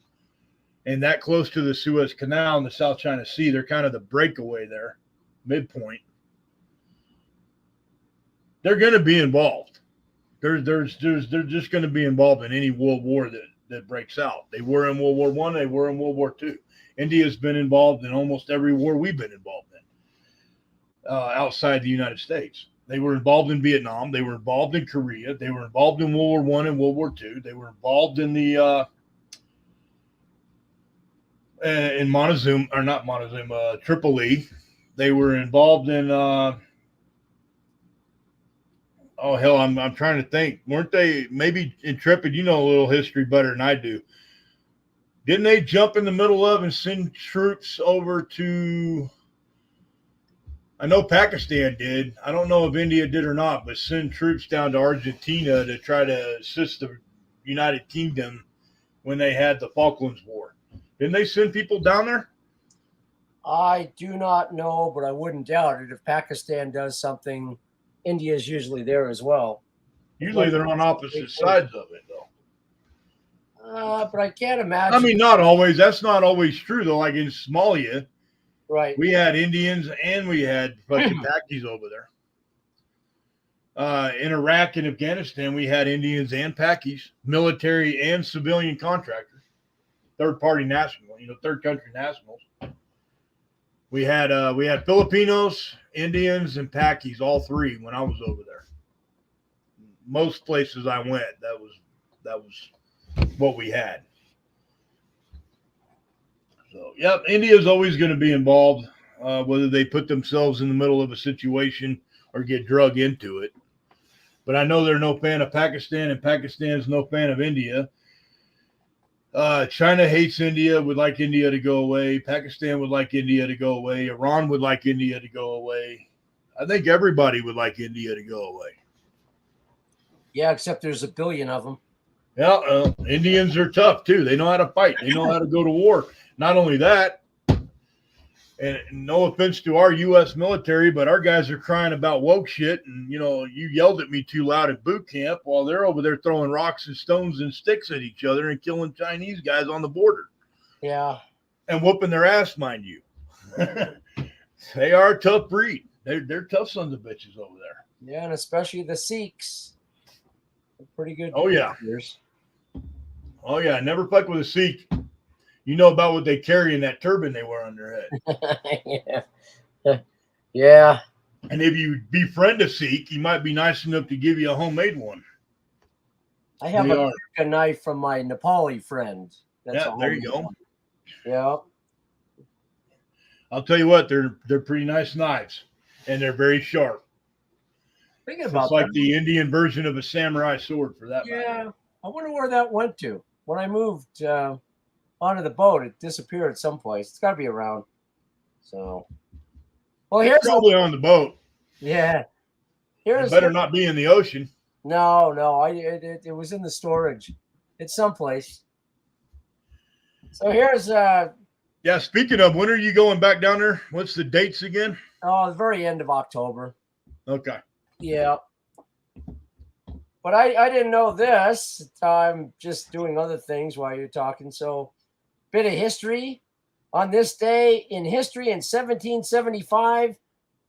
and that close to the Suez Canal and the South China Sea, they're kind of the breakaway there, midpoint. They're going to be involved. They're just going to be involved in any world war that breaks out. They were in World War I. They were in World War II. India's been involved in almost every war we've been involved in outside the United States. They were involved in Vietnam. They were involved in Korea. They were involved in World War I and World War II. They were involved in the in Montezuma, or not Montezuma, Tripoli. They were involved in oh hell, I'm trying to think. Weren't they maybe Intrepid? You know a little history better than I do. Didn't they jump in the middle of and send troops over to? I know Pakistan did. I don't know if India did or not, but send troops down to Argentina to try to assist the United Kingdom when they had the Falklands War. Didn't they send people down there? I do not know, but I wouldn't doubt it. If Pakistan does something, India is usually there as well. Usually they're on opposite sides of it, though. But I can't imagine. I mean, not always. That's not always true, though. Like in Somalia, right? We had Indians and we had fucking Pakis over there. In Iraq and Afghanistan, we had Indians and Pakis, military and civilian contractors, third-party national, third country nationals. We had Filipinos, Indians, and Pakis, all three when I was over there. Most places I went, that was what we had. So, yep, India is always going to be involved, whether they put themselves in the middle of a situation or get drug into it. But I know they're no fan of Pakistan, and Pakistan's no fan of India. China hates India, would like India to go away. Pakistan would like India to go away. Iran would like India to go away. I think everybody would like India to go away. Yeah, except there's a billion of them. Yeah, Indians are tough, too. They know how to fight. They know how to go to war. Not only that, and no offense to our U.S. military, but our guys are crying about woke shit. And, you yelled at me too loud at boot camp while they're over there throwing rocks and stones and sticks at each other and killing Chinese guys on the border. Yeah. And whooping their ass, mind you. They are a tough breed. They're tough sons of bitches over there. Yeah, and especially the Sikhs. They're pretty good. Oh, yeah. Oh, yeah. Never fuck with a Sikh. You know about what they carry in that turban they wear on their head. Yeah. And if you befriend a Sikh, he might be nice enough to give you a homemade one. I have a knife from my Nepali friend. That's there you go. One. Yeah. I'll tell you what, they're pretty nice knives, and they're very sharp. Thinking about it's like the Indian version of a samurai sword, for that matter. Yeah. I wonder where that went to. When I moved onto the boat, it disappeared someplace. It's got to be around. So, well, here's probably on the boat. Yeah, it better not be in the ocean. No, it was in the storage. It's someplace. So here's yeah. Speaking of, when are you going back down there? What's the dates again? Oh, the very end of October. Okay. Yeah. But I didn't know this. I'm just doing other things while you're talking. So, bit of history. On this day in history in 1775,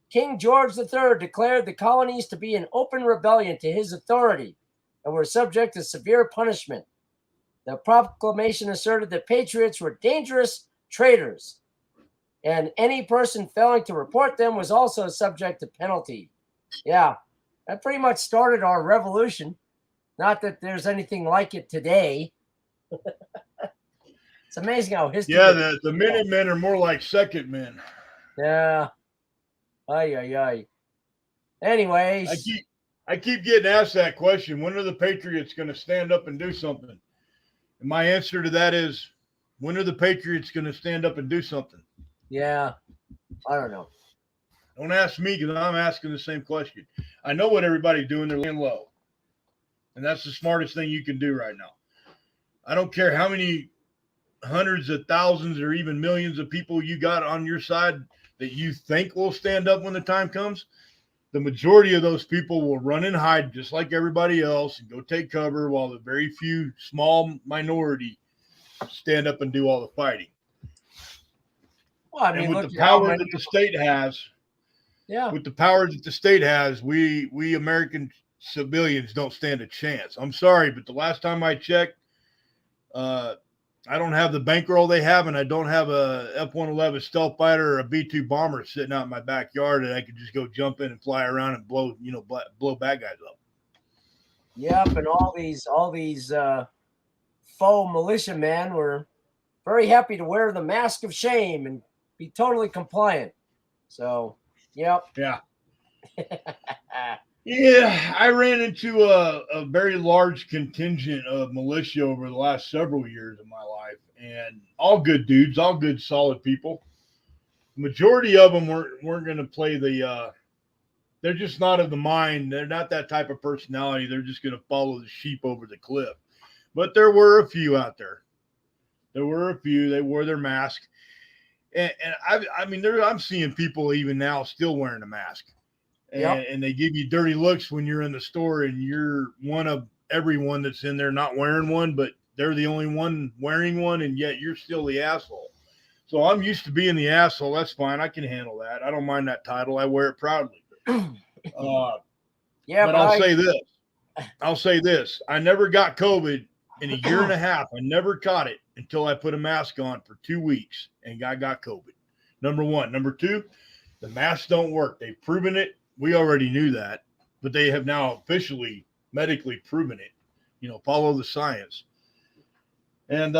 King George III declared the colonies to be in open rebellion to his authority and were subject to severe punishment. The proclamation asserted that patriots were dangerous traitors, and any person failing to report them was also subject to penalty. Yeah, that pretty much started our revolution. Not that there's anything like it today. It's amazing how history. Yeah, the Minutemen are more like second men. Yeah. Ay. Anyways. I keep getting asked that question. When are the Patriots going to stand up and do something? And my answer to that is, when are the Patriots going to stand up and do something? Yeah. I don't know. Don't ask me, because I'm asking the same question. I know what everybody's doing. They're laying low. And that's the smartest thing you can do right now. I don't care how many hundreds of thousands or even millions of people you got on your side that you think will stand up when the time comes. The majority of those people will run and hide just like everybody else and go take cover, while the very few small minority stand up and do all the fighting. Well, I mean, and with the power that the state has, with the power that the state has, we American civilians don't stand a chance. I'm sorry, but the last time I checked, I don't have the bankroll they have, and I don't have a F-111 stealth fighter or a B-2 bomber sitting out in my backyard that I could just go jump in and fly around and blow bad guys up. Yep, and all these faux militiamen were very happy to wear the mask of shame and be totally compliant. So, yep. Yeah. Yeah, I ran into a very large contingent of militia over the last several years of my life, and all good dudes, all good, solid people. Majority of them weren't going to play the they're just not of the mind. They're not that type of personality. They're just going to follow the sheep over the cliff. But there were a few out there. There were a few. They wore their mask. And I mean, I'm seeing people even now still wearing a mask. And they give you dirty looks when you're in the store and you're one of everyone that's in there not wearing one, but they're the only one wearing one, and yet you're still the asshole. So I'm used to being the asshole. That's fine. I can handle that. I don't mind that title. I wear it proudly. But I'll say this. I never got COVID in a year and a half. I never caught it until I put a mask on for 2 weeks and I got COVID. Number one. Number two, the masks don't work. They've proven it. We already knew that, but they have now officially medically proven it. Follow the science. And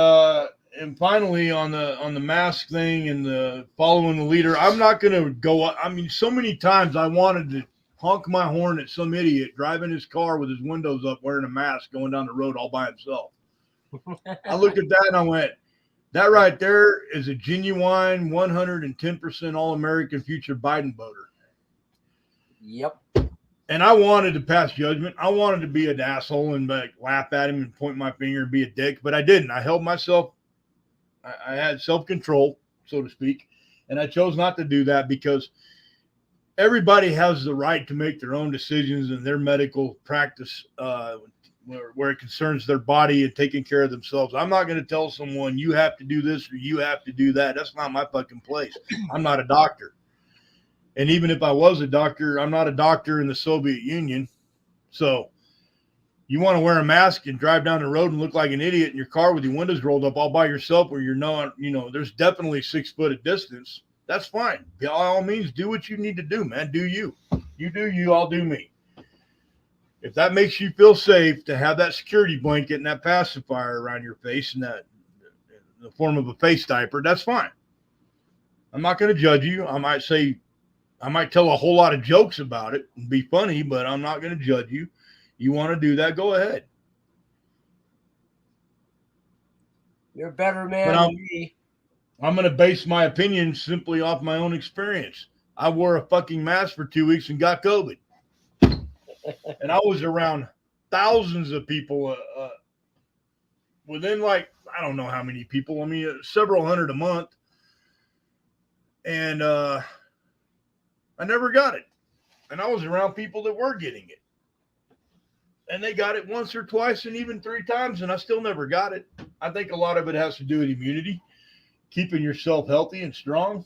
finally on the mask thing and the following the leader, I'm not going to go. I mean, so many times I wanted to honk my horn at some idiot driving his car with his windows up, wearing a mask, going down the road all by himself. I looked at that and I went, that right there is a genuine 110% All-American future Biden voter. Yep. And I wanted to pass judgment. I wanted to be an asshole and laugh at him and point my finger and be a dick, but I didn't. I held myself. I had self-control, so to speak, and I chose not to do that because everybody has the right to make their own decisions in their medical practice where it concerns their body and taking care of themselves. I'm not going to tell someone you have to do this or you have to do that. That's not my fucking place. I'm not a doctor. And even if I was a doctor, I'm not a doctor in the Soviet Union. So you want to wear a mask and drive down the road and look like an idiot in your car with your windows rolled up all by yourself where you're not, there's definitely 6 foot of distance. That's fine. By all means, do what you need to do, man. Do you. You do you, I'll do me. If that makes you feel safe to have that security blanket and that pacifier around your face and that in the form of a face diaper, that's fine. I'm not going to judge you. I might tell a whole lot of jokes about it and be funny, but I'm not going to judge you. You want to do that, go ahead. You're a better man than me. I'm going to base my opinion simply off my own experience. I wore a fucking mask for 2 weeks and got COVID. And I was around thousands of people within I don't know how many people. I mean, several hundred a month. And I never got it. And I was around people that were getting it. And they got it once or twice and even 3 times, and I still never got it. I think a lot of it has to do with immunity, keeping yourself healthy and strong.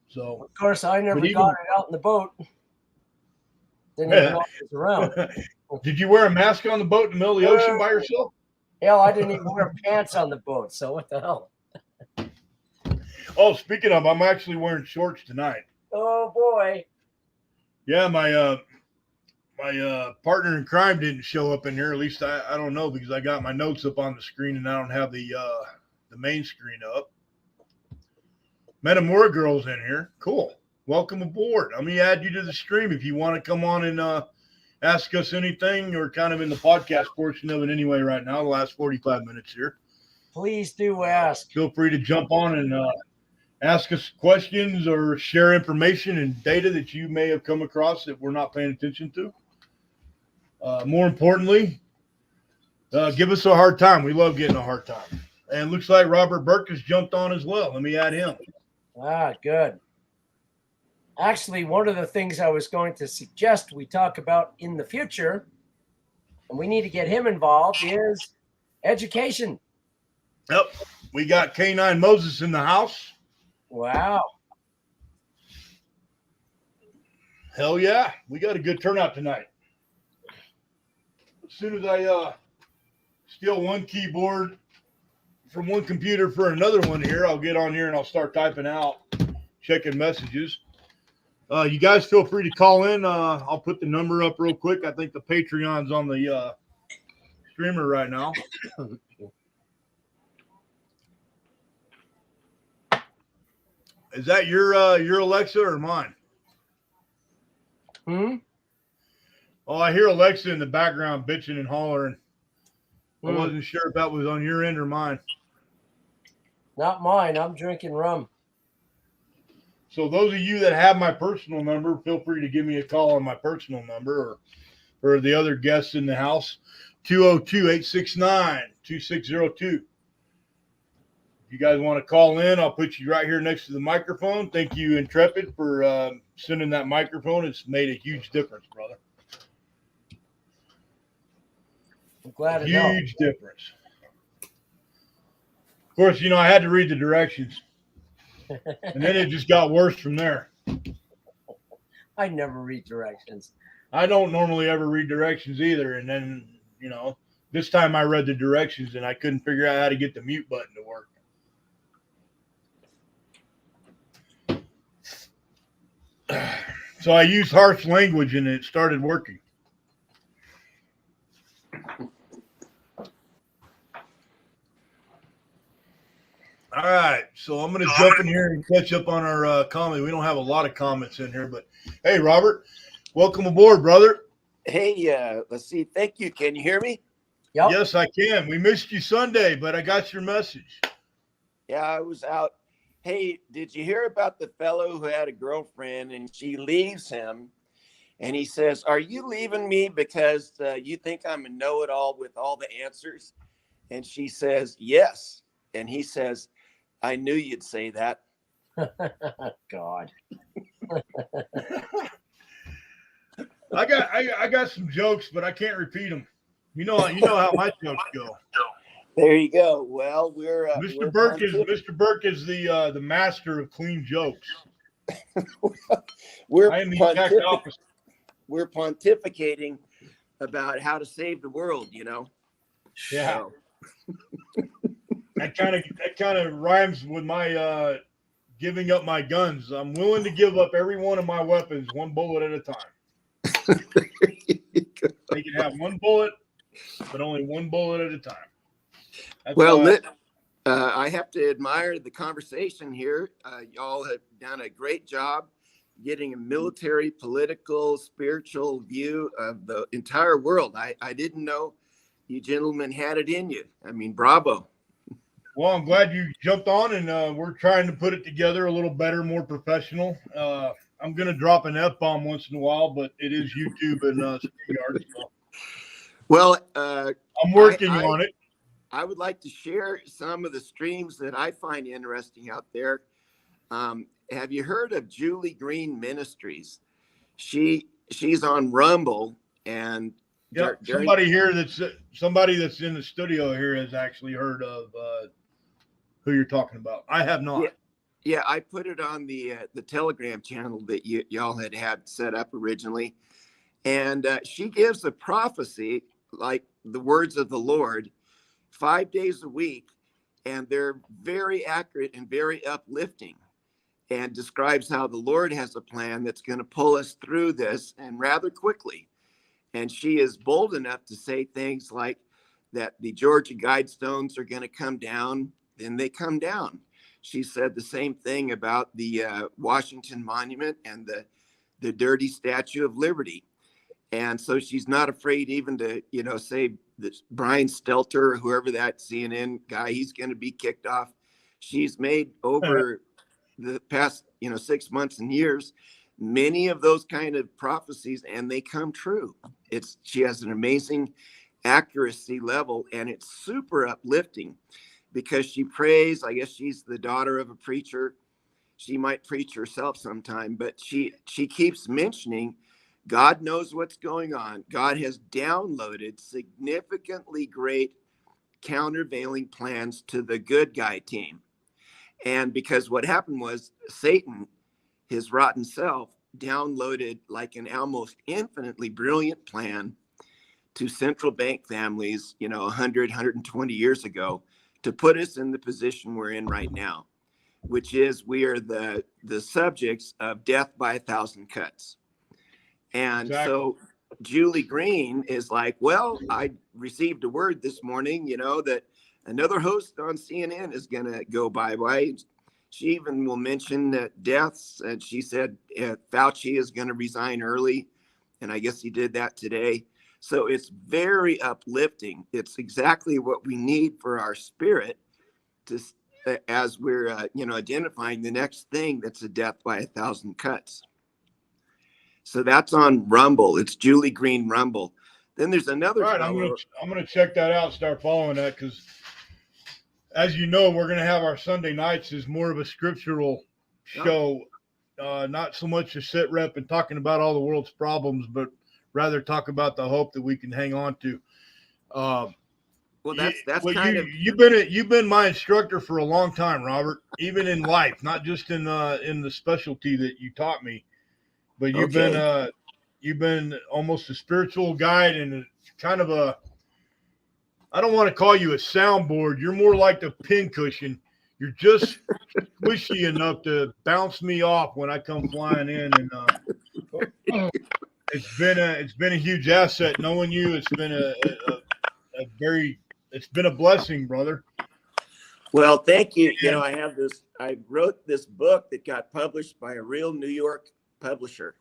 So, of course, I never got it out in the boat. Didn't even know it was around. Did you wear a mask on the boat in the middle of the ocean by yourself? Hell, I didn't even wear pants on the boat, so what the hell? Oh, speaking of, I'm actually wearing shorts tonight. Oh, boy. Yeah, my my partner in crime didn't show up in here. At least I don't know, because I got my notes up on the screen and I don't have the main screen up. Metamora girl's in here. Cool. Welcome aboard. Let me add you to the stream if you want to come on and ask us anything, or kind of in the podcast portion of it anyway right now, the last 45 minutes here. Please do ask. Feel free to jump on and ask us questions or share information and data that you may have come across that we're not paying attention to. More importantly, give us a hard time. We love getting a hard time. And looks like Robert Burke has jumped on as well. Let me add him. Ah, good. Actually, one of the things I was going to suggest we talk about in the future, and we need to get him involved, is education. Yep. We got K9 Moses in the house. Wow. Hell yeah. We got a good turnout tonight. As soon as I steal one keyboard from one computer for another one here, I'll get on here and I'll start typing out, checking messages. You guys feel free to call in. I'll put the number up real quick. I think the Patreon's on the streamer right now. Is that your Alexa or mine? Oh, I hear Alexa in the background bitching and hollering. I wasn't sure if that was on your end or mine. Not mine. I'm drinking rum. So those of you that have my personal number, feel free to give me a call on my personal number, or for the other guests in the house, 202-869-2602. If you guys want to call in, I'll put you right here next to the microphone. Thank you, Intrepid, for sending that microphone. It's made a huge difference, brother. I'm glad it helped. Huge difference. Of course, you know, I had to read the directions. And then it just got worse from there. I never read directions. I don't normally ever read directions either. And then, you know, this time I read the directions and I couldn't figure out how to get the mute button to work. So I used harsh language and it started working. All right, so I'm going to jump in here and catch up on our comment. We don't have a lot of comments in here, but hey, Robert, welcome aboard, brother. Hey, let's see. Thank you. Can you hear me? Yep. Yes, I can. We missed you Sunday, but I got your message. Yeah, I was out. Hey, did you hear about the fellow who had a girlfriend and she leaves him? And he says, "Are you leaving me because you think I'm a know-it-all with all the answers?" And she says, "Yes." And he says, "I knew you'd say that." God. I got some jokes, but I can't repeat them. You know how my jokes go. There you go. Well, Mr. Burke is the master of clean jokes. I am the exact opposite. We're pontificating about how to save the world, you know. Yeah. So. That kind of rhymes with my giving up my guns. I'm willing to give up every one of my weapons, one bullet at a time. They can have one bullet, but only one bullet at a time. Well, I have to admire the conversation here. Y'all have done a great job getting a military, political, spiritual view of the entire world. I didn't know you gentlemen had it in you. I mean, bravo. Well, I'm glad you jumped on, and we're trying to put it together a little better, more professional. I'm going to drop an F-bomb once in a while, but it is YouTube and StreamYard. So. Well, I'm working on it. I would like to share some of the streams that I find interesting out there. Have you heard of Julie Green Ministries? She's on Rumble, and somebody that's in the studio here has actually heard of who you're talking about. I have not. Yeah, I put it on the Telegram channel that y'all had set up originally, and she gives a prophecy like the words of the Lord 5 days a week, and they're very accurate and very uplifting, and describes how the Lord has a plan that's going to pull us through this and rather quickly. And she is bold enough to say things like that the Georgia Guidestones are going to come down, then they come down. She said the same thing about the Washington Monument and the dirty Statue of Liberty. And so she's not afraid even to, say that Brian Stelter, or whoever that CNN guy, he's going to be kicked off. She's made over the past, 6 months and years, many of those kind of prophecies, and they come true. She has an amazing accuracy level, and it's super uplifting because she prays. I guess she's the daughter of a preacher. She might preach herself sometime, but she keeps mentioning God knows what's going on. God has downloaded significantly great countervailing plans to the good guy team. And because what happened was Satan, his rotten self, downloaded like an almost infinitely brilliant plan to central bank families, 100, 120 years ago, to put us in the position we're in right now, which is we are the subjects of death by 1,000 cuts. And Exactly. So Julie Green is like, well, I received a word this morning, that another host on CNN is going to go bye-bye. She even will mention deaths. And she said Fauci is going to resign early. And I guess he did that today. So it's very uplifting. It's exactly what we need for our spirit to, as we're, identifying the next thing that's a death by 1,000 cuts. So that's on Rumble. It's Julie Green Rumble. Then there's another. Right, I'm gonna check that out. Start following that because, as you know, we're gonna have our Sunday nights as more of a scriptural show, not so much a sit rep and talking about all the world's problems, but rather talk about the hope that we can hang on to. Well, that's you've been my instructor for a long time, Robert. Even in life, not just in the specialty that you taught me. But you've been almost a spiritual guide and kind of I don't want to call you a soundboard. You're more like the pincushion. You're just squishy enough to bounce me off when I come flying in. And it's been a huge asset knowing you. It's been it's been a blessing, brother. Well, thank you. I wrote this book that got published by a real New York publisher,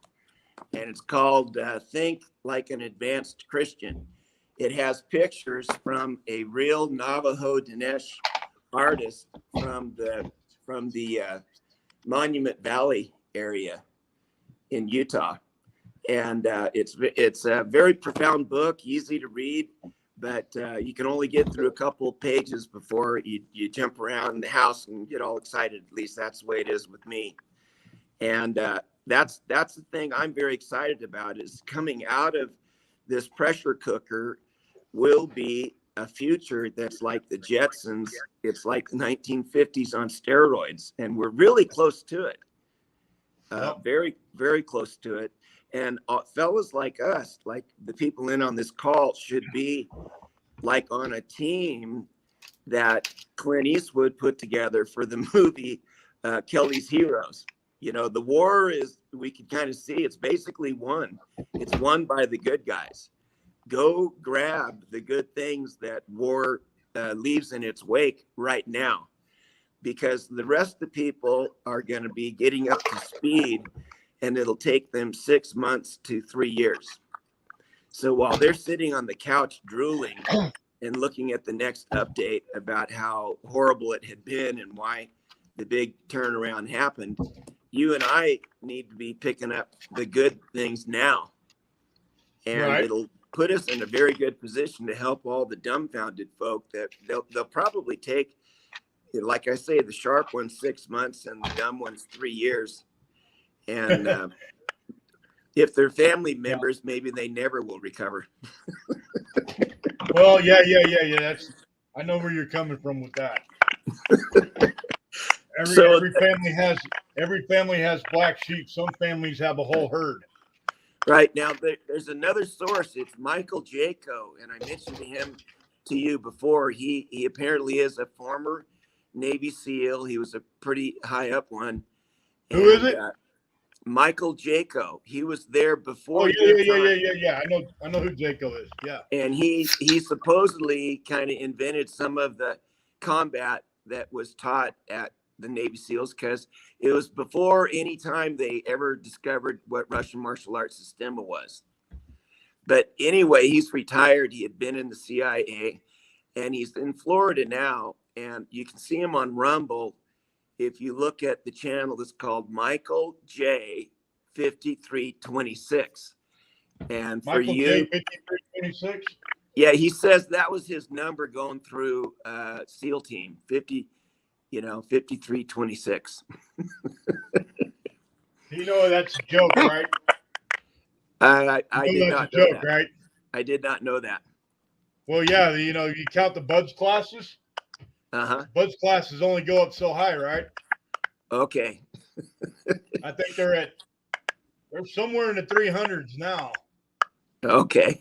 and it's called Think Like an Advanced Christian. It has pictures from a real Navajo Dinesh artist from the Monument Valley area in Utah. And it's a very profound book, easy to read, but you can only get through a couple of pages before you jump around the house and get all excited. At least that's the way it is with me. And that's the thing I'm very excited about, is coming out of this pressure cooker will be a future that's like the Jetsons. It's like the 1950s on steroids, and we're really close to it. Very, very close to it. And fellas like us, like the people in on this call, should be like on a team that Clint Eastwood put together for the movie Kelly's Heroes. The war is, we can kind of see, it's basically won. It's won by the good guys. Go grab the good things that war leaves in its wake right now, because the rest of the people are going to be getting up to speed, and it'll take them 6 months to 3 years. So while they're sitting on the couch drooling and looking at the next update about how horrible it had been and why the big turnaround happened, you and I need to be picking up the good things now. And it'll put us in a very good position to help all the dumbfounded folk that they'll probably take, like I say, the sharp ones 6 months and the dumb ones 3 years. And if they're family members, maybe they never will recover. Well, yeah. I know where you're coming from with that. Every family has black sheep. Some families have a whole herd. Right. Now, there's another source. It's Michael Jaco, and I mentioned him to you before. He apparently is a former Navy SEAL. He was a pretty high up one. Who is it? Michael Jaco. He was there before. Oh your time. yeah. I know who Jaco is. Yeah. And he supposedly kind of invented some of the combat that was taught at the Navy SEALs, because it was before any time they ever discovered what Russian martial arts system was. But anyway, he's retired. He had been in the CIA, and he's in Florida now. And you can see him on Rumble if you look at the channel that's called Michael J 5326. And for Michael you, J 5326. yeah, he says that was his number going through SEAL team 5326. You know that's a joke, right? I You did know not that's a know joke, that. right? I did not know that. Well, yeah, you know, you count the buds classes. Buds classes only go up so high, right? Okay. I think they're somewhere in the 300s now. Okay.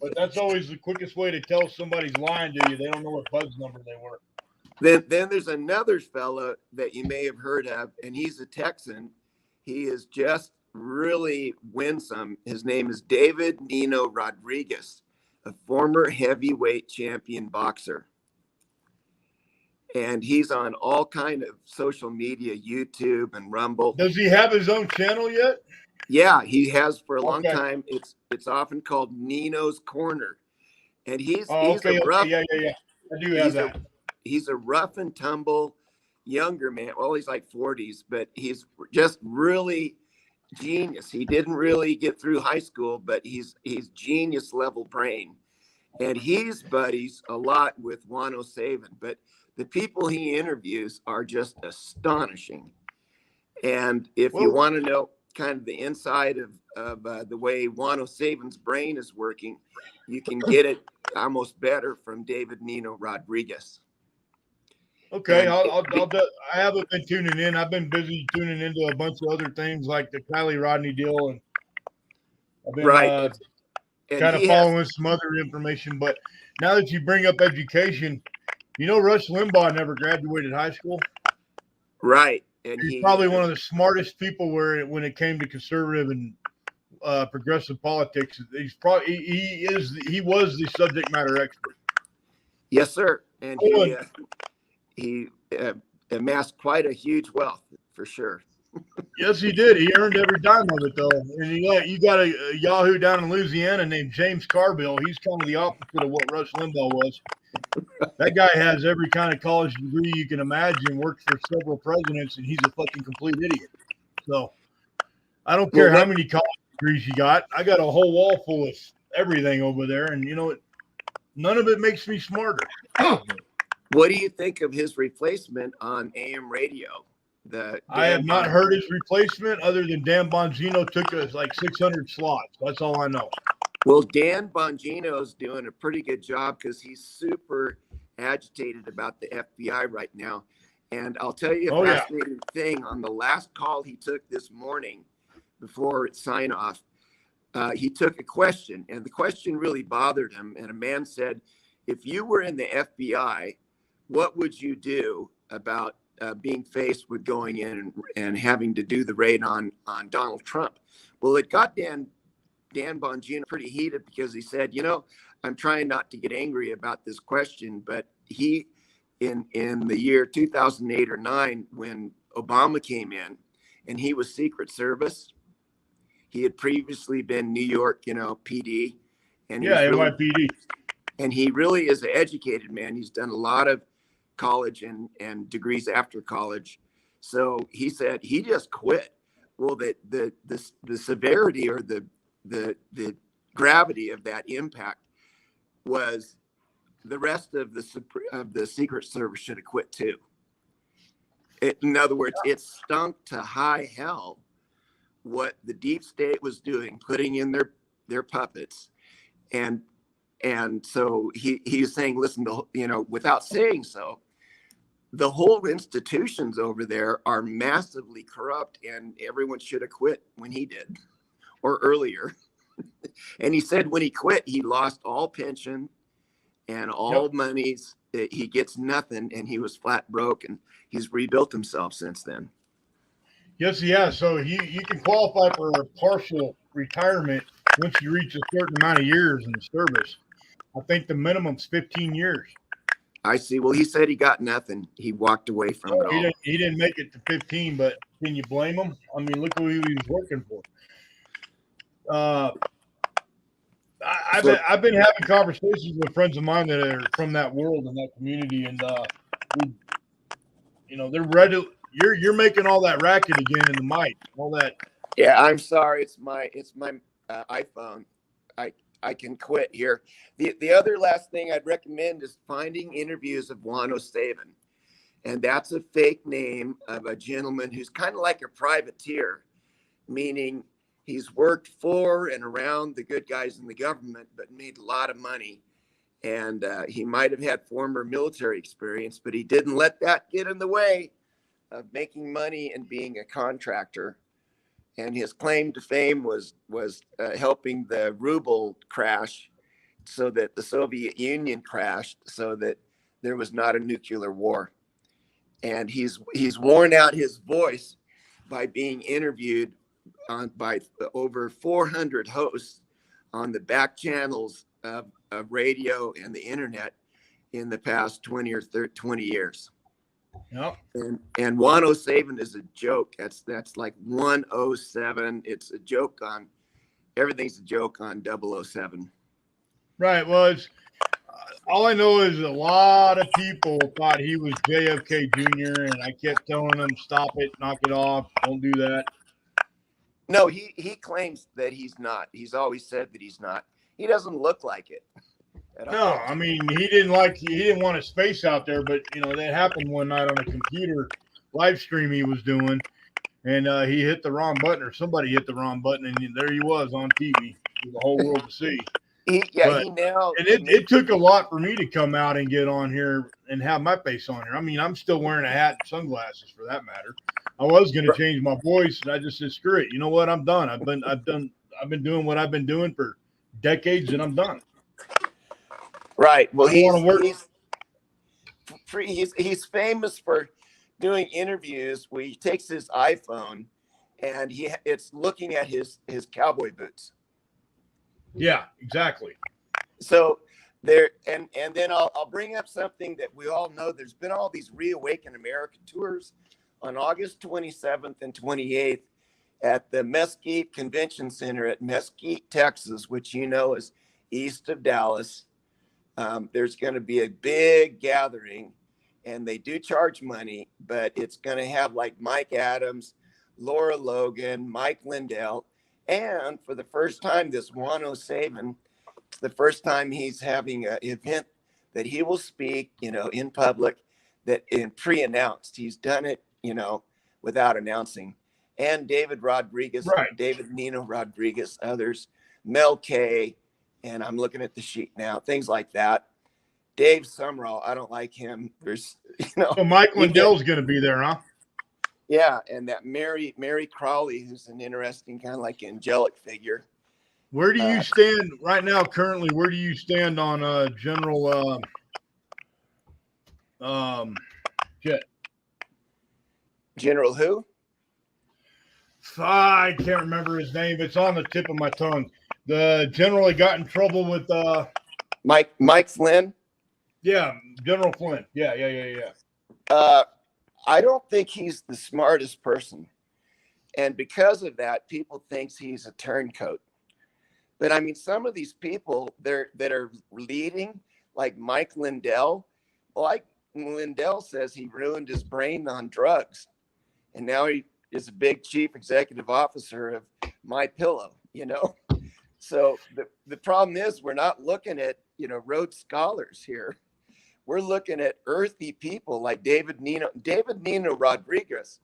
But that's always the quickest way to tell somebody's lying to you. They don't know what buds number they were. Then there's another fella that you may have heard of, and he's a Texan. He is just really winsome. His name is David Nino Rodriguez, a former heavyweight champion boxer. And he's on all kind of social media, YouTube and Rumble. Does he have his own channel yet? Yeah, he has for a long Okay. time. It's often called Nino's Corner. And he's Okay. a rough, Yeah. I do have that. He's a rough and tumble younger man. Well, he's like 40s, but he's just really genius. He didn't really get through high school, but he's genius level brain. And he's buddies a lot with Juan O'Savin, but the people he interviews are just astonishing. And if you want to know kind of the inside of the way Juan O'Savin's brain is working, you can get it almost better from David Nino Rodriguez. Okay, I haven't been tuning in. I've been busy tuning into a bunch of other things like the Kylie Rodney deal, and I've been kind of following some other information. But now that you bring up education, you know Rush Limbaugh never graduated high school. Right. And he's probably one of the smartest people when it came to conservative and progressive politics. He was the subject matter expert. Yes, sir. And he amassed quite a huge wealth for sure. Yes, he did. He earned every dime of it, though. And you got a Yahoo down in Louisiana named James Carville. He's kind of the opposite of what Rush Limbaugh was. That guy has every kind of college degree you can imagine, worked for several presidents, and he's a fucking complete idiot. So I don't care how many college degrees you got. I got a whole wall full of everything over there, and you know, none of it makes me smarter. What do you think of his replacement on AM radio? I have not heard his replacement other than Dan Bongino took us like 600 slots. That's all I know. Well, Dan Bongino's doing a pretty good job because he's super agitated about the FBI right now. And I'll tell you a fascinating thing. On the last call he took this morning before sign off, he took a question, and the question really bothered him. And a man said, if you were in the FBI, what would you do about being faced with going in and having to do the raid on Donald Trump? Well, it got Dan Bongino pretty heated because he said, you know, I'm trying not to get angry about this question, but he, in the year 2008 or 9, when Obama came in and he was Secret Service, he had previously been New York, PD. And NYPD. And he really is an educated man. He's done a lot of college and degrees after college. So he said he just quit. Well, the severity or the gravity of that impact was the rest of the Secret Service should have quit too. In other words, it stunk to high hell what the deep state was doing, putting in their puppets. And so he was saying, listen, without saying so, the whole institutions over there are massively corrupt, and everyone should have quit when he did or earlier. And he said when he quit, he lost all pension and all monies. He gets nothing, and he was flat broke, and he's rebuilt himself since then. Yes, yeah. So you can qualify for a partial retirement once you reach a certain amount of years in the service. I think the minimum's 15 years. I see. Well, he said he got nothing. He walked away from it all. He didn't make it to 15, but can you blame him? I mean, look who he was working for. I've been having conversations with friends of mine that are from that world and that community, and they're ready. You're making all that racket again in the mic, all that. Yeah, I'm sorry. It's my iPhone. I can quit here. The other last thing I'd recommend is finding interviews of Juan O'Saven. And that's a fake name of a gentleman who's kind of like a privateer, meaning he's worked for and around the good guys in the government, but made a lot of money. And he might have had former military experience, but he didn't let that get in the way of making money and being a contractor. And his claim to fame was helping the ruble crash, so that the Soviet Union crashed, so that there was not a nuclear war. And he's worn out his voice by being interviewed by over 400 hosts on the back channels of radio and the internet in the past 20 or 20 years. Yep. And 107 is a joke. That's like 107. It's a joke on everything's a joke on 007. Right. Well, it's all I know is a lot of people thought he was JFK Jr. and I kept telling them, stop it, knock it off, don't do that. No, he claims that he's not. He's always said that he's not. He doesn't look like it. No, I mean, he didn't want his face out there, but that happened one night on a computer live stream he was doing, and he hit the wrong button, or somebody hit the wrong button, and there he was on TV for the whole world to see. It took a lot for me to come out and get on here and have my face on here. I mean, I'm still wearing a hat and sunglasses for that matter. I was going to change my voice, and I just said, screw it. You know what? I'm done. I've been doing what I've been doing for decades, and I'm done. Right. Well, he's famous for doing interviews where he takes his iPhone and it's looking at his cowboy boots. Yeah, exactly. So there, and then I'll bring up something that we all know. There's been all these Reawaken America tours on August 27th and 28th at the Mesquite Convention Center at Mesquite, Texas, which is east of Dallas. There's going to be a big gathering, and they do charge money, but it's going to have like Mike Adams, Laura Logan, Mike Lindell, and for the first time, this Juan O'Saven, it's the first time he's having an event that he will speak, in public, that in pre-announced. He's done it, without announcing. And David Rodriguez, right. David Nino Rodriguez, others, Mel K, and I'm looking at the sheet now, things like that. Dave Summerall, I don't like him. There's, So Mike Lindell's going to be there, huh? Yeah, and that Mary Crowley, who's an interesting kind of like angelic figure. Where do you stand right now? Currently, where do you stand on General Jet? General who? I can't remember his name. It's on the tip of my tongue. The general that got in trouble with Mike Flynn. Yeah, General Flynn. Yeah. I don't think he's the smartest person, and because of that, people thinks he's a turncoat. But I mean, some of these people that are leading, like Mike Lindell. Like Lindell says, he ruined his brain on drugs, and now he is a big chief executive officer of My Pillow. So the problem is we're not looking at Rhodes Scholars here. We're looking at earthy people like David Nino Rodriguez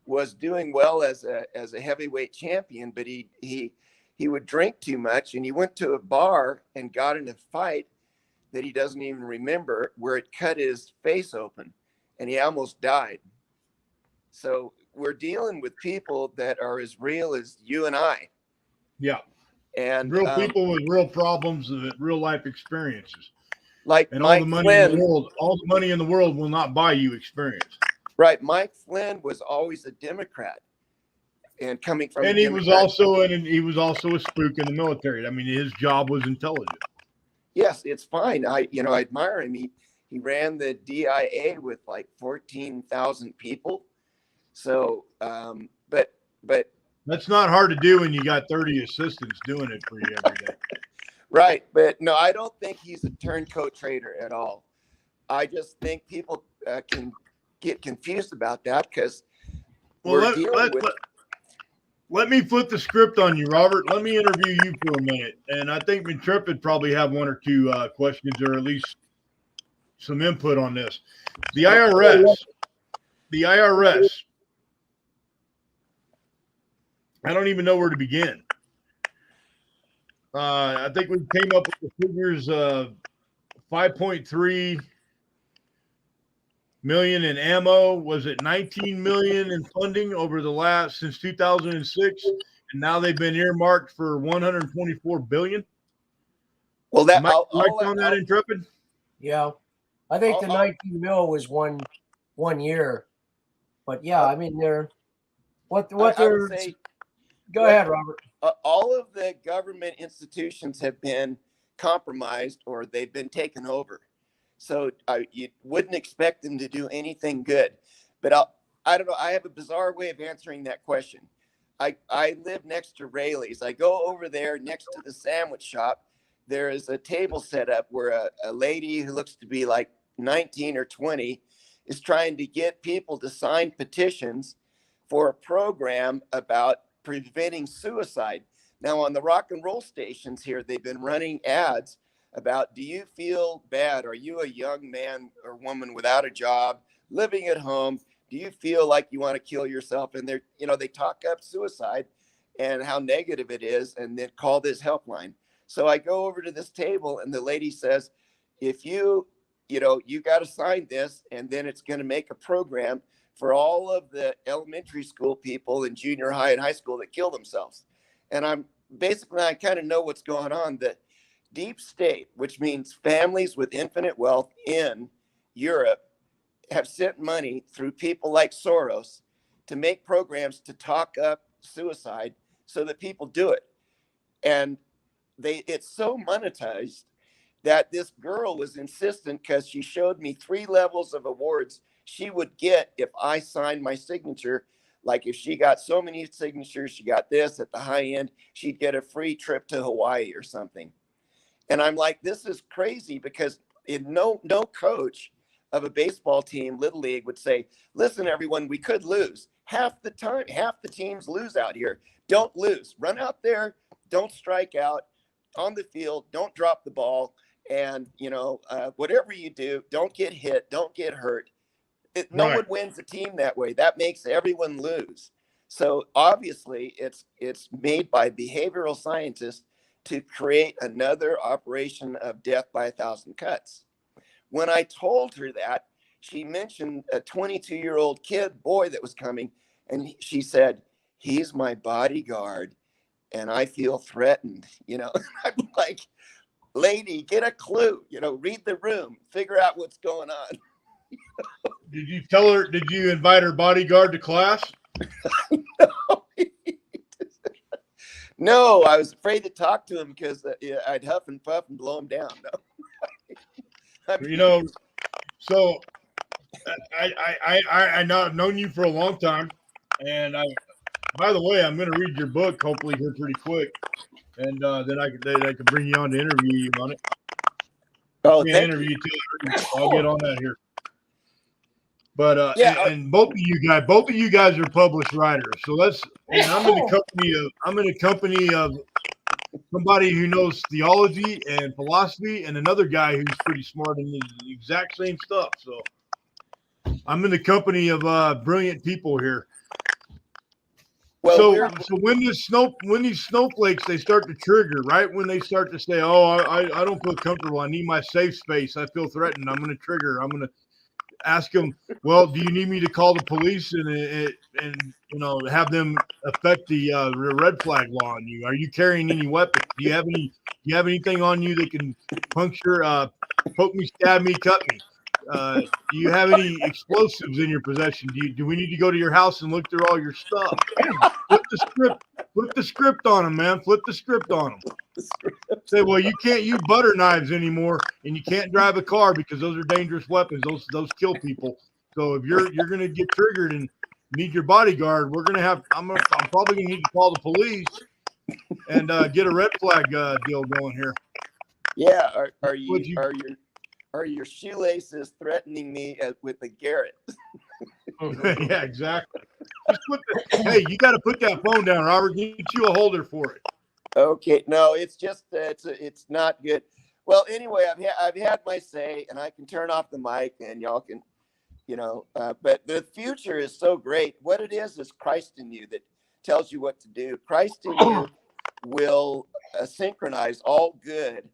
was doing well as a heavyweight champion, but he would drink too much, and he went to a bar and got in a fight that he doesn't even remember, where it cut his face open and he almost died. So we're dealing with people that are as real as you and I. Yeah. And real people with real problems and real life experiences. Like and Mike all the money Flynn, in the world, all the money in the world will not buy you experience. Right. Mike Flynn was always a Democrat, And coming from and he was also a spook in the military. I mean, his job was intelligent. Yes, it's fine. I admire him. He ran the DIA with like 14,000 people. So, but that's not hard to do when you got 30 assistants doing it for you every day. Right. But no, I don't think he's a turncoat trader at all. I just think people can get confused about that because let me flip the script on you, Robert. Let me interview you for a minute. And I think Intrepid probably have one or two questions or at least some input on this. The IRS, I don't even know where to begin. I think we came up with the figures of 5.3 million in ammo. Was it 19 million in funding over the last since 2006? And now they've been earmarked for 124 billion. Well, that am I correct on that, Intrepid? Yeah, I think the 19 mil was one year, but yeah, I mean they're what they're. Go ahead, Robert. All of the government institutions have been compromised or they've been taken over. So you wouldn't expect them to do anything good. But I don't know. I have a bizarre way of answering that question. I live next to Rayleigh's. I go over there next to the sandwich shop. There is a table set up where a lady who looks to be like 19 or 20 is trying to get people to sign petitions for a program about preventing suicide. Now, on the rock and roll stations here, they've been running ads about, do you feel bad? Are you a young man or woman without a job, living at home? Do you feel like you want to kill yourself? And they talk up suicide and how negative it is, and then call this helpline. So I go over to this table and the lady says, if you got to sign this, and then it's going to make a program for all of the elementary school people and junior high and high school that kill themselves. And I kind of know what's going on. The deep state, which means families with infinite wealth in Europe, have sent money through people like Soros to make programs to talk up suicide so that people do it. And it's so monetized that this girl was insistent, because she showed me 3 levels of awards she would get if I signed my signature. Like if she got so many signatures, she got this at the high end, she'd get a free trip to Hawaii or something. And I'm like, this is crazy, because no coach of a baseball team, Little League, would say, listen, everyone, we could lose. Half the teams lose out here. Don't lose. Run out there. Don't strike out on the field. Don't drop the ball. And, whatever you do, don't get hit. Don't get hurt. No one wins a team that way. That makes everyone lose. So obviously it's made by behavioral scientists to create another operation of death by 1,000 cuts. When I told her that, she mentioned a 22-year-old boy that was coming, and she said, he's my bodyguard and I feel threatened. I'm like, lady, get a clue, read the room, figure out what's going on. Did you invite her bodyguard to class? No, I was afraid to talk to him because I'd huff and puff and blow him down. No. So I've known you for a long time, and by the way, I'm going to read your book hopefully here pretty quick, and then I can bring you on to interview you on it. Oh, interview you too. I'll get on that here. But and both of you guys are published writers. So I'm in the company of somebody who knows theology and philosophy, and another guy who's pretty smart in the exact same stuff. So I'm in the company of brilliant people here. Well, so when these snowflakes, they start to trigger, right? When they start to say, "Oh, I don't feel comfortable. I need my safe space. I feel threatened. I'm going to trigger. I'm going to ask them, well, do you need me to call the police and have them affect the red flag law on you? Are you carrying any weapons? Do you have anything on you that can puncture, poke me, stab me, cut me? Do you have any explosives in your possession? Do we need to go to your house and look through all your stuff? Flip the script on them, man. Flip the script on them. Say, well, you can't use butter knives anymore, and you can't drive a car because those are dangerous weapons. Those kill people. So if you're gonna get triggered and need your bodyguard, I'm probably gonna need to call the police and get a red flag deal going here. Yeah, are your shoelaces threatening me with a Garrett? Yeah, exactly. Hey, you got to put that phone down, Robert. Get you a holder for it. Okay, no, it's just it's not good. Well, anyway, I've had my say, and I can turn off the mic, and y'all can, but the future is so great. What it is Christ in you that tells you what to do. Christ in you will synchronize all good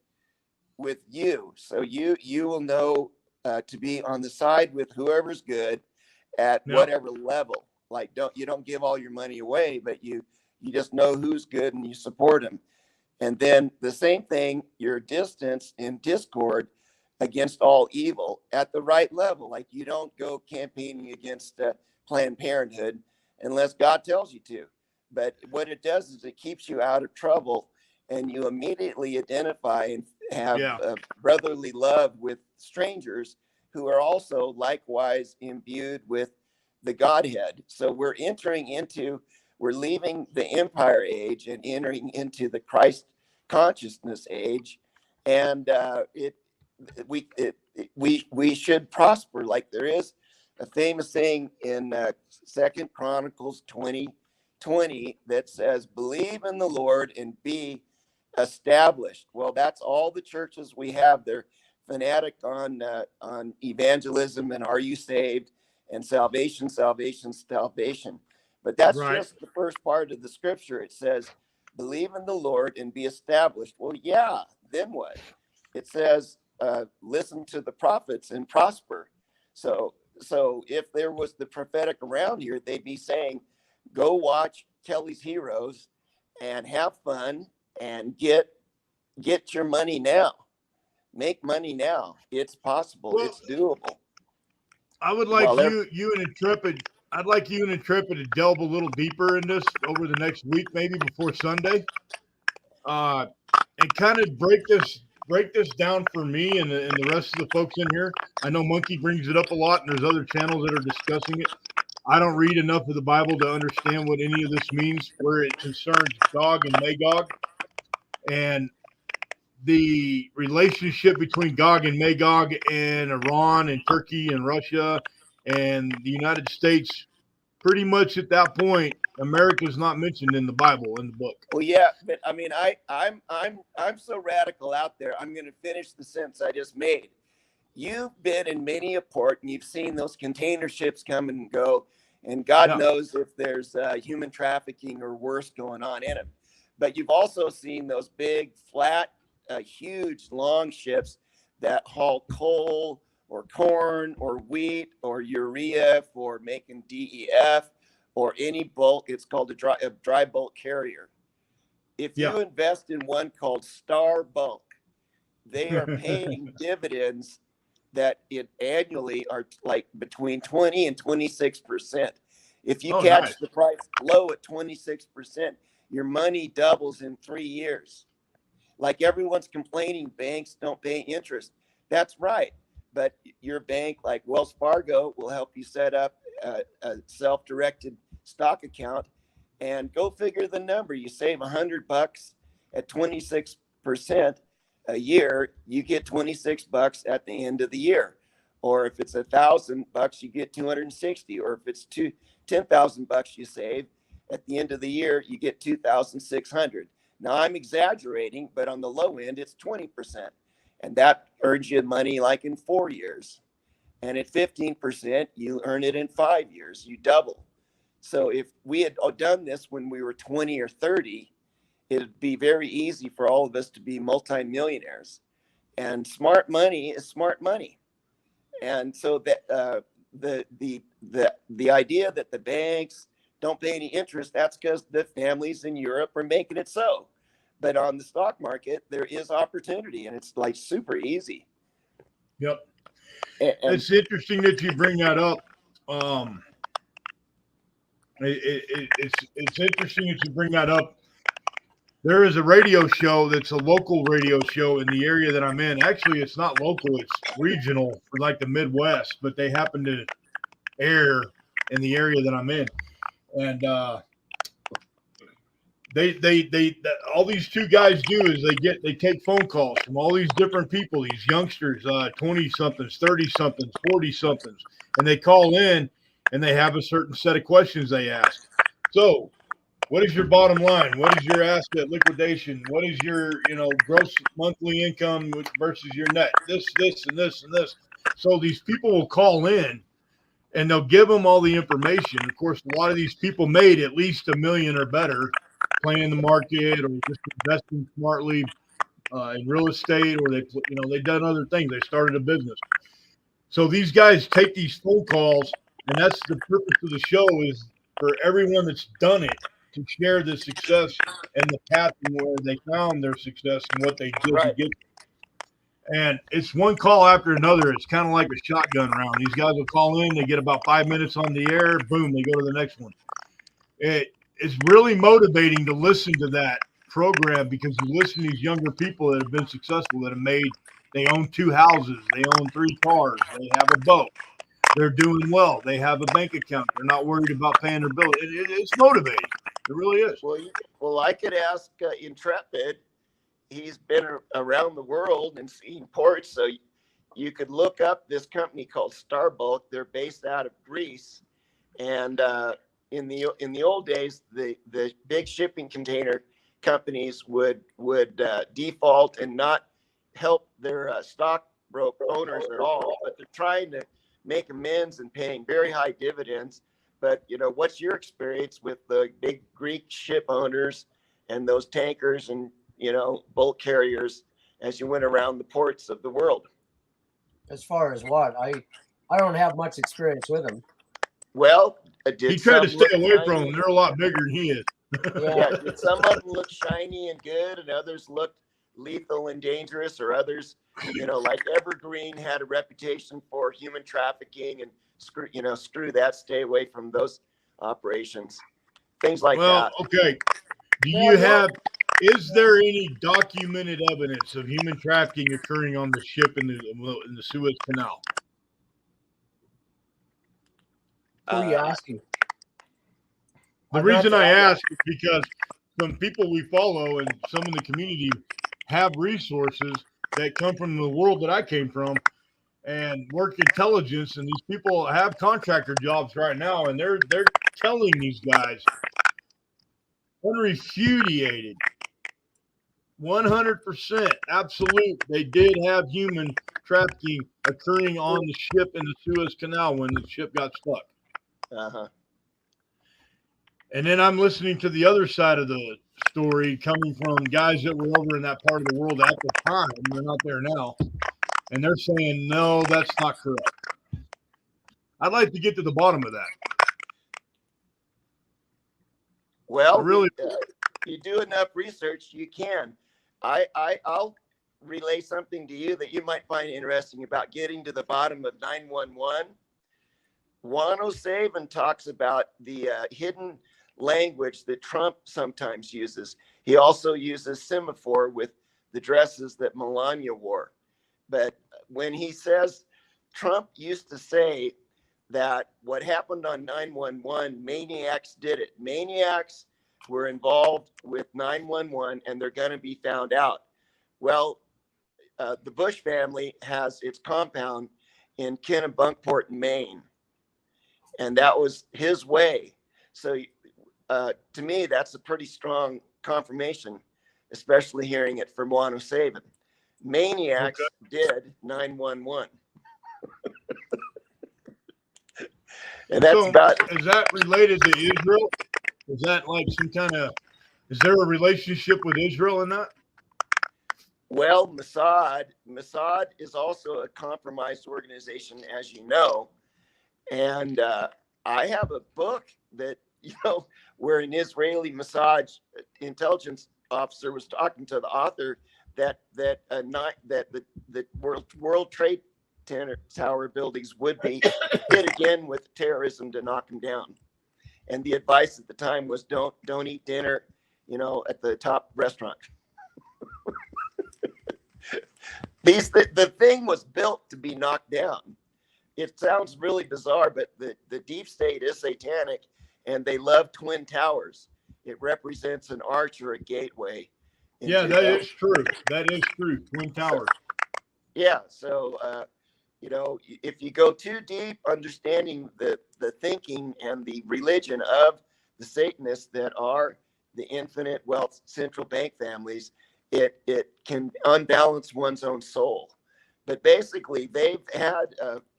with you, so you will know to be on the side with whoever's good at whatever level. Like you don't give all your money away, but you just know who's good and you support them. And then the same thing, your distance in discord against all evil at the right level. Like you don't go campaigning against Planned Parenthood unless God tells you to. But what it does is it keeps you out of trouble, and you immediately identify and have brotherly love with strangers who are also likewise imbued with the Godhead. So we're leaving the Empire Age and entering into the Christ consciousness age, and we should prosper. Like there is a famous saying in 2 Chronicles 20:20 that says, "Believe in the Lord and be established." Well, that's all the churches we have. They're fanatic on evangelism and are you saved and salvation. But that's just the first part of the scripture. It says, "Believe in the Lord and be established." Well, yeah. Then what? It says, "Listen to the prophets and prosper." So if there was the prophetic around here, they'd be saying, "Go watch Kelly's Heroes and have fun and get your money now. Make money now. It's possible. It's doable." I would like you and Intrepid. I'd like you and Intrepid to delve a little deeper in this over the next week, maybe before Sunday, and kind of break this down for me and the rest of the folks in here. I know Monkey brings it up a lot, and there's other channels that are discussing it. I don't read enough of the Bible to understand what any of this means, where it concerns Gog and Magog, and the relationship between Gog and Magog and Iran and Turkey and Russia and the United States. Pretty much at that point, America's not mentioned in the Bible, in the book. Well, yeah, but I mean, I'm so radical out there. I'm going to finish the sentence I just made. You've been in many a port, and you've seen those container ships come and go, and God knows if there's human trafficking or worse going on in them. But you've also seen those big, flat, huge, long ships that haul coal or corn or wheat or urea for making DEF or any bulk. It's called a dry bulk carrier. If you invest in one called Star Bulk, they are paying dividends that annually are like between 20 and 26%. If you catch the price low at 26%, your money doubles in 3 years. Like everyone's complaining banks don't pay interest. That's right. But your bank, like Wells Fargo, will help you set up a self-directed stock account, and go figure the number. You save $100 at 26% a year, you get $26 at the end of the year. Or if it's $1,000, you get 260. Or if it's $10,000 you save at the end of the year, you get 2,600. Now I'm exaggerating, but on the low end, it's 20. And that earns you money like in 4 years. And at 15%, you earn it in 5 years. You double. So if we had done this when we were 20 or 30, it'd be very easy for all of us to be multimillionaires. And smart money is smart money. And so that the idea that the banks don't pay any interest, that's because the families in Europe are making it so. But on the stock market, there is opportunity, and it's like super easy. Yep. And It's interesting that you bring that up. It's interesting that you bring that up. There is a radio show that's a local radio show in the area that I'm in. Actually, it's not local; it's regional for like the Midwest, but they happen to air in the area that I'm in, and they all these two guys do is they take phone calls from all these different people, these youngsters, 20 somethings, 30 somethings, 40 somethings, and they call in and they have a certain set of questions they ask. So, what is your bottom line? What is your asset liquidation? What is your, gross monthly income versus your net? This, and this, and this. So these people will call in and they'll give them all the information. Of course, a lot of these people made at least $1 million or better playing the market or just investing smartly in real estate, or they've done other things. They started a business. So these guys take these phone calls, and that's the purpose of the show, is for everyone that's done it to share the success and the path and where they found their success and what they did to get. And it's one call after another. It's kind of like a shotgun round. These guys will call in, they get about 5 minutes on the air, boom, they go to the next one. It's really motivating to listen to that program, because you listen to these younger people that have been successful, that have made, they own 2 houses, they own 3 cars, they have a boat, they're doing well, they have a bank account, they're not worried about paying their bill. It's motivating. It really is. Well, I could ask Intrepid. He's been around the world and seen ports, so you could look up this company called Starbulk. They're based out of Greece, and in the old days, the big shipping container companies would default and not help their stockbroker owners at all, but they're trying to make amends and paying very high dividends. But what's your experience with the big Greek ship owners and those tankers and bulk carriers as you went around the ports of the world? As far as what? I don't have much experience with them. Well, he tried to stay away from them. They're a lot bigger than he is. Yeah, did some of them look shiny and good, and others looked lethal and dangerous, or others, like Evergreen had a reputation for human trafficking, and screw that, stay away from those operations, things like that. Okay. Is there any documented evidence of human trafficking occurring on the ship in the Suez Canal? Who are you asking? The reason I ask is because some people we follow and some in the community have resources that come from the world that I came from and work intelligence, and these people have contractor jobs right now, and they're telling these guys, unrefuted, 100% absolute, they did have human trafficking occurring on the ship in the Suez Canal when the ship got stuck. Uh-huh. And then I'm listening to the other side of the story coming from guys that were over in that part of the world at the time. They're not there now. And they're saying, no, that's not correct. I'd like to get to the bottom of that. Well, really, you do enough research, you can. I'll relay something to you that you might find interesting about getting to the bottom of 911. 107 talks about the hidden language that Trump sometimes uses. He also uses semaphore with the dresses that Melania wore. But when he says, Trump used to say that what happened on 911, maniacs did it. Maniacs were involved with 911 and they're going to be found out. Well, the Bush family has its compound in Kennebunkport, Maine. And that was his way. So to me, that's a pretty strong confirmation, especially hearing it from 107. Maniacs did 911. And that's so, about it. Is that related to Israel? Is that like some kind of, is there a relationship with Israel in that? Well, Mossad is also a compromised organization, as you know. And I have a book that, where an Israeli Mossad intelligence officer was talking to the author that the World Trade tower buildings would be hit again with terrorism to knock them down. And the advice at the time was don't eat dinner, at the top restaurant. The thing was built to be knocked down. It sounds really bizarre, but the deep state is satanic, and they love twin towers. It represents an arch or a gateway. Yeah, that is true. That is true. Twin towers. Yeah. So, if you go too deep, understanding the thinking and the religion of the Satanists that are the infinite wealth central bank families, it can unbalance one's own soul. But basically, they've had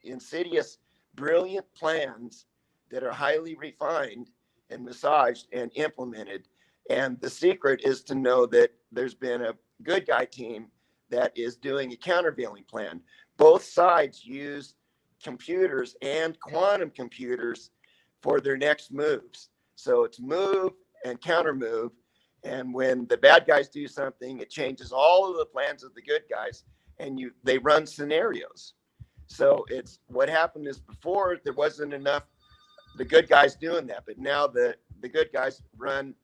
insidious, brilliant plans that are highly refined and massaged and implemented. And the secret is to know that there's been a good guy team that is doing a countervailing plan. Both sides use computers and quantum computers for their next moves. So it's move and counter move. And when the bad guys do something, it changes all of the plans of the good guys, and they run scenarios. So it's what happened is before there wasn't enough the good guys doing that, but now the good guys run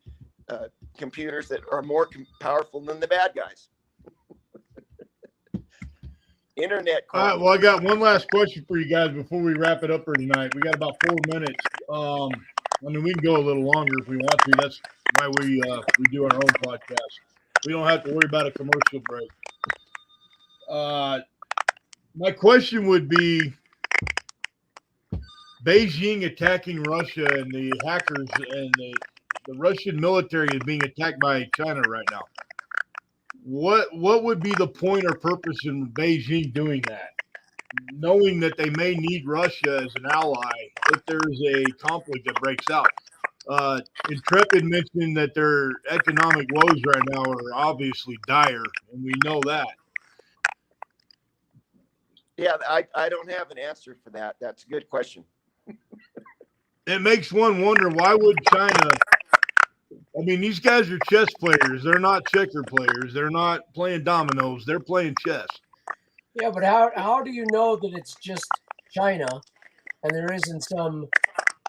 computers that are more powerful than the bad guys. Internet. All right. Well, I got one last question for you guys before we wrap it up for tonight. We got about 4 minutes. We can go a little longer if we want to. That's why we do our own podcast. We don't have to worry about a commercial break. My question would be, Beijing attacking Russia and the hackers and the Russian military is being attacked by China right now. What would be the point or purpose in Beijing doing that, knowing that they may need Russia as an ally if there's a conflict that breaks out? Intrepid mentioned that their economic woes right now are obviously dire, and we know that. Yeah, I don't have an answer for that. That's a good question. It makes one wonder, why would China – these guys are chess players. They're not checker players. They're not playing dominoes. They're playing chess. Yeah, but how do you know that it's just China and there isn't some,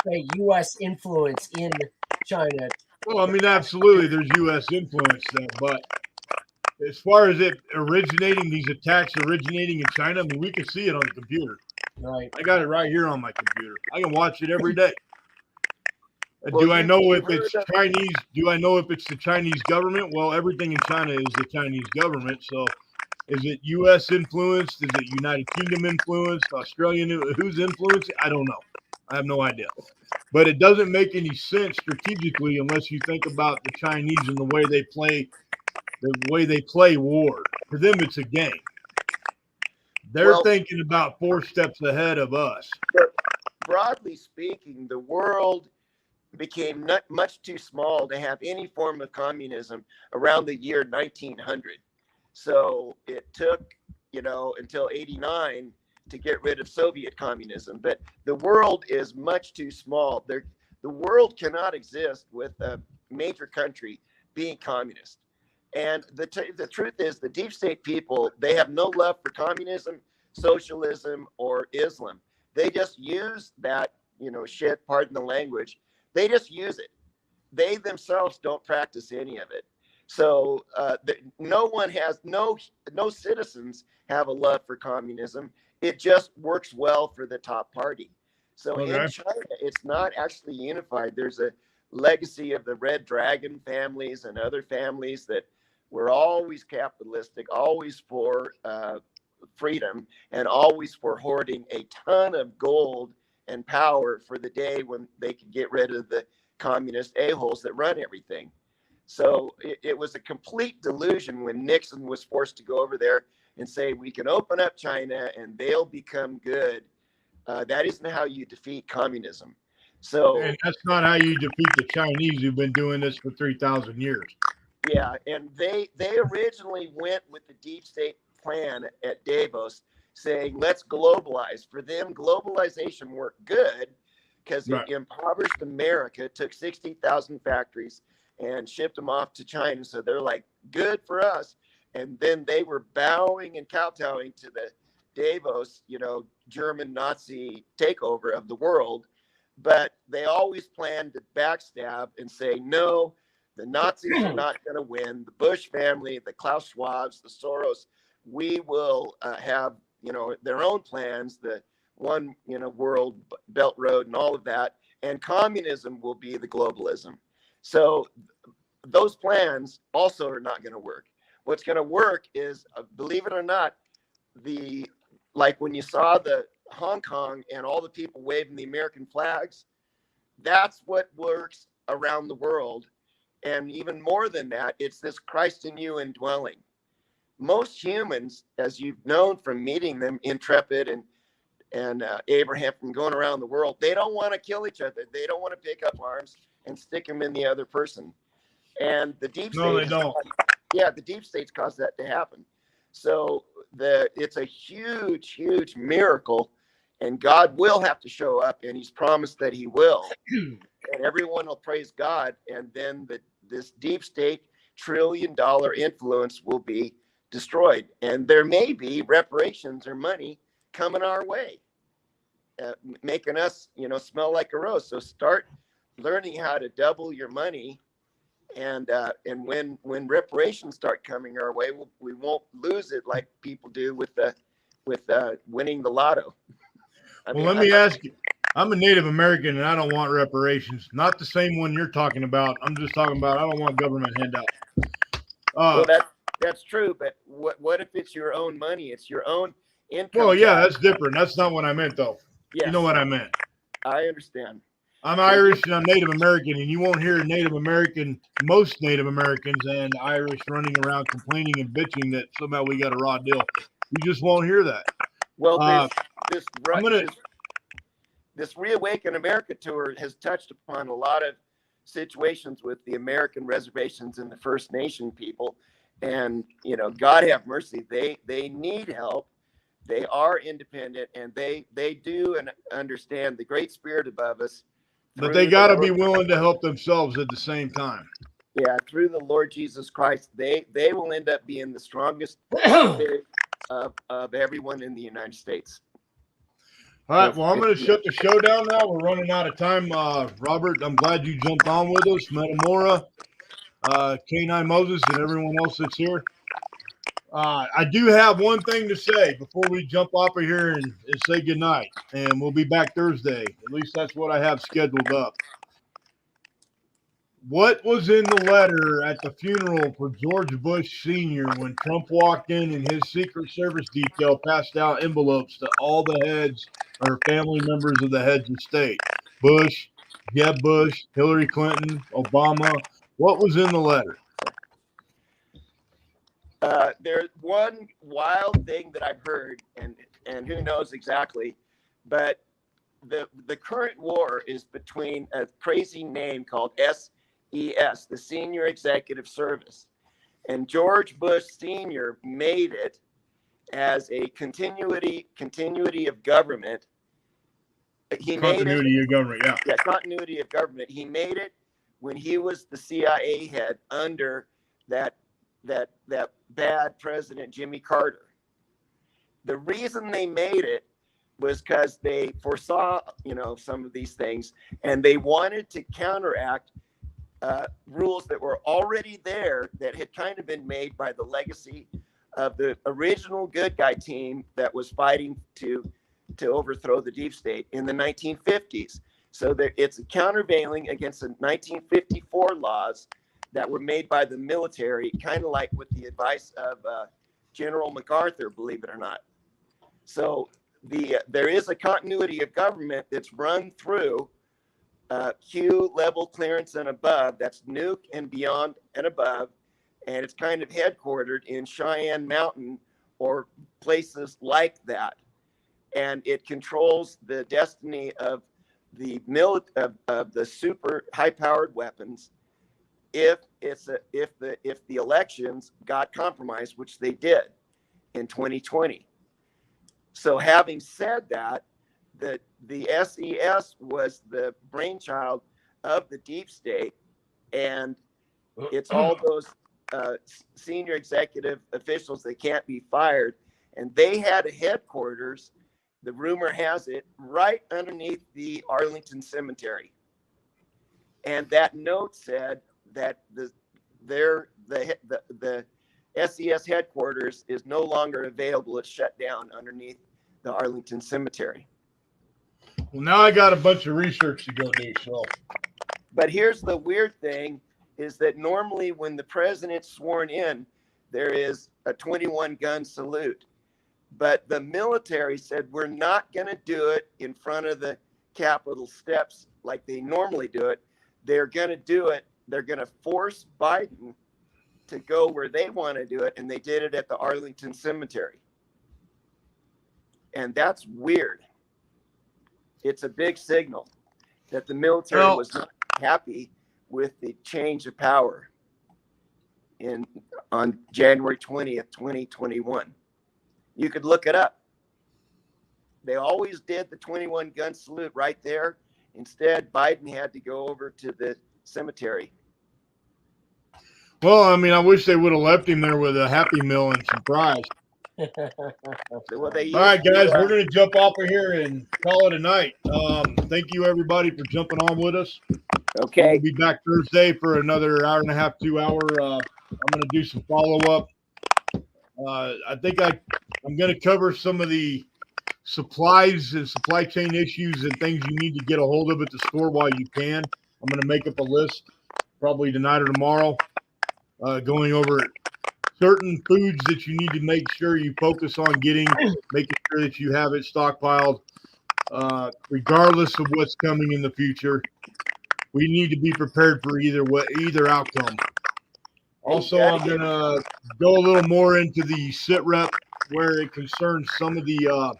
say, U.S. influence in China? Well, absolutely there's U.S. influence there, but as far as these attacks originating in China, we can see it on the computer. Right. I got it right here on my computer. I can watch it every day. Well, do I know if it's Chinese? Do I know if it's the Chinese government? Well, everything in China is the Chinese government. So is it U.S. influenced? Is it United Kingdom influenced? Australian? Who's influenced? I don't know. I have no idea. But it doesn't make any sense strategically unless you think about the Chinese and the way they play war. For them, it's a game. They're thinking about 4 steps ahead of us. Broadly speaking, the world became not much too small to have any form of communism around the year 1900. So it took, until 89 to get rid of Soviet communism. But the world is much too small. The world cannot exist with a major country being communist. And the truth is, the deep state people, they have no love for communism, socialism, or Islam. They just use that, shit, pardon the language. They just use it. They themselves don't practice any of it. So no citizens have a love for communism. It just works well for the top party. So in China, it's not actually unified. There's a legacy of the Red Dragon families and other families that were always capitalistic, always for freedom, and always for hoarding a ton of gold and power for the day when they could get rid of the communist a-holes that run everything. So it was a complete delusion when Nixon was forced to go over there and say, we can open up China and they'll become good. That isn't how you defeat communism. And that's not how you defeat the Chinese who've been doing this for 3,000 years. Yeah, and they originally went with the deep state plan at Davos, saying, let's globalize. For them, globalization worked good because it impoverished America, took 60,000 factories and shipped them off to China. So they're like, good for us. And then they were bowing and kowtowing to the Davos, German Nazi takeover of the world, but they always plan to backstab and say, no, the Nazis are not going to win. The Bush family, the Klaus Schwabs, the Soros, we will have, their own plans, the one, world Belt Road and all of that. And communism will be the globalism. So those plans also are not going to work. What's going to work is, believe it or not, like when you saw the Hong Kong and all the people waving the American flags, that's what works around the world. And even more than that, it's this Christ in you indwelling. Most humans, as you've known from meeting them, Intrepid and Abraham, from going around the world, they don't want to kill each other. They don't want to pick up arms and stick them in the other person. And the deep state, No, they don't. The deep state's caused that to happen. So it's a huge, huge miracle, and God will have to show up, and He's promised that He will, and everyone will praise God, and then this deep state $1 trillion influence will be destroyed, and there may be reparations or money coming our way, making us, smell like a rose. So start learning how to double your money. And when reparations start coming our way, we won't lose it like people do with winning the lotto. Let me ask you. I'm a Native American and I don't want reparations. Not the same one you're talking about. I'm just talking about I don't want government handouts. Well, that's true, but what if it's your own money? It's your own income. Well, yeah, that's different. That's not what I meant, though. Yes. You know what I meant. I understand. I'm Irish and I'm Native American, and you won't hear most Native Americans and Irish running around complaining and bitching that somehow we got a raw deal. You just won't hear that. Well, this Reawaken America tour has touched upon a lot of situations with the American reservations and the First Nation people, and God have mercy, they need help. They are independent, and they do and understand the Great Spirit above us. But they got to be willing to help themselves at the same time. Yeah, through the Lord Jesus Christ, they will end up being the strongest spirit of everyone in the United States. All right, well, I'm going to shut the show down now. We're running out of time. Robert, I'm glad you jumped on with us. Metamora, K9 Moses, and everyone else that's here. I do have one thing to say before we jump off of here and say goodnight. And we'll be back Thursday. At least that's what I have scheduled up. What was in the letter at the funeral for George Bush Sr. when Trump walked in and his Secret Service detail passed out envelopes to all the heads or family members of the heads of state? Bush, Jeb Bush, Hillary Clinton, Obama. What was in the letter? There's one wild thing that I've heard, and who knows exactly, but the current war is between a crazy name called SES, the Senior Executive Service, and George Bush Sr. made it as a continuity of government. Continuity of government, yeah. Yeah, continuity of government. He made it when he was the CIA head under that bad President Jimmy Carter. The reason they made it was because they foresaw, some of these things, and they wanted to counteract rules that were already there that had kind of been made by the legacy of the original good guy team that was fighting to overthrow the deep state in the 1950s. So it's a countervailing against the 1954 laws that were made by the military, kind of like with the advice of General MacArthur, believe it or not. So there is a continuity of government that's run through Q level clearance and above. That's nuke and beyond and above. And it's kind of headquartered in Cheyenne Mountain or places like that. And it controls the destiny of the of the super high-powered weapons if the elections got compromised, which they did in 2020. So having said that, the SES was the brainchild of the deep state, and it's all those senior executive officials that can't be fired And they had a headquarters, the rumor has it, right underneath the Arlington Cemetery. And that note said that the SES headquarters is no longer available. It's shut down underneath the Arlington Cemetery. Well, now I got a bunch of research to go do. So, but here's the weird thing: is that normally when the president's sworn in, there is a 21 gun salute. But the military said, we're not going to do it in front of the Capitol steps like they normally do it. They're going to do it. They're going to force Biden to go where they want to do it. And they did it at the Arlington Cemetery. And that's weird. It's a big signal that the military was not happy with the change of power on January 20th, 2021. You could look it up. They always did the 21 gun salute right there. Instead, Biden had to go over to the cemetery. well, I mean, I wish they would have left him there with a Happy Meal and some fries. Well, All right, guys, we're going to jump off of here and call it a night. Thank you, everybody, for jumping on with us. Okay. We'll be back Thursday for another hour and a half, 2 hour. I'm going to do some follow-up. I think I'm going to cover some of the supplies and supply chain issues and things you need to get a hold of at the store while you can. I'm going to make up a list probably tonight or tomorrow, going over certain foods that you need to make sure you focus on getting, making sure that you have it stockpiled, regardless of what's coming in the future. We need to be prepared for either outcome. Also, I'm going to go a little more into the sit rep where it concerns some of the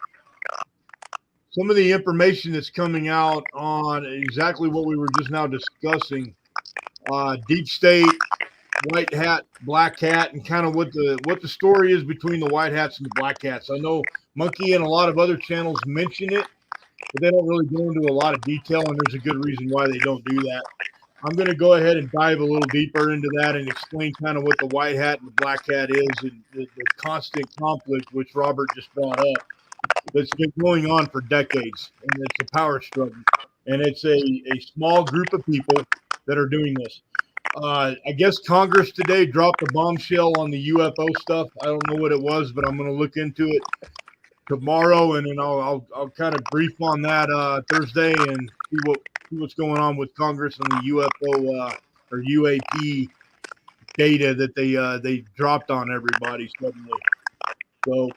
information that's coming out on exactly what we were just now discussing. Deep state, white hat, black hat, and kind of what the story is between the white hats and the black hats. I know Monkey and a lot of other channels mention it, but they don't really go into a lot of detail, and there's a good reason why they don't do that. I'm going to go ahead and dive a little deeper into that and explain kind of what the white hat and the black hat is and the constant conflict, which Robert just brought up, that's been going on for decades, and it's a power struggle. And it's a small group of people that are doing this. I guess Congress today dropped a bombshell on the UFO stuff. I don't know what it was, but I'm going to look into it tomorrow, and then I'll kind of brief on that Thursday and see what's going on with Congress and the UFO or UAP data that they dropped on everybody suddenly. So,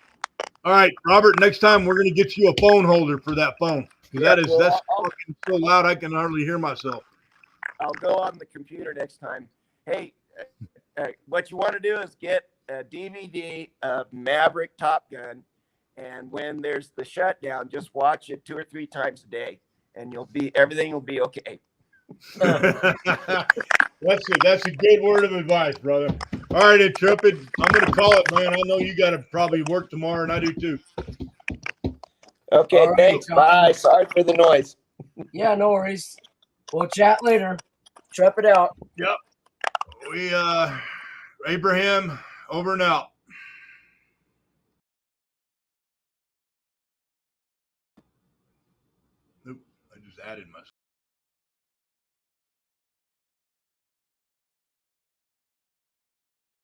all right, Robert, next time we're going to get you a phone holder for that phone, because that's fucking so loud I can hardly hear myself. I'll go on the computer next time. Hey, what you want to do is get a DVD of Maverick Top Gun, and when there's the shutdown, just watch it 2 or 3 times a day, and everything will be okay. That's a good word of advice, brother. All right, Intrepid, I'm going to call it, man. I know you got to probably work tomorrow, and I do too. Okay, thanks. Bye. Sorry for the noise. Yeah, no worries. We'll chat later. Trep it out. Yep. We, Abraham, over and out. Nope, I just added myself.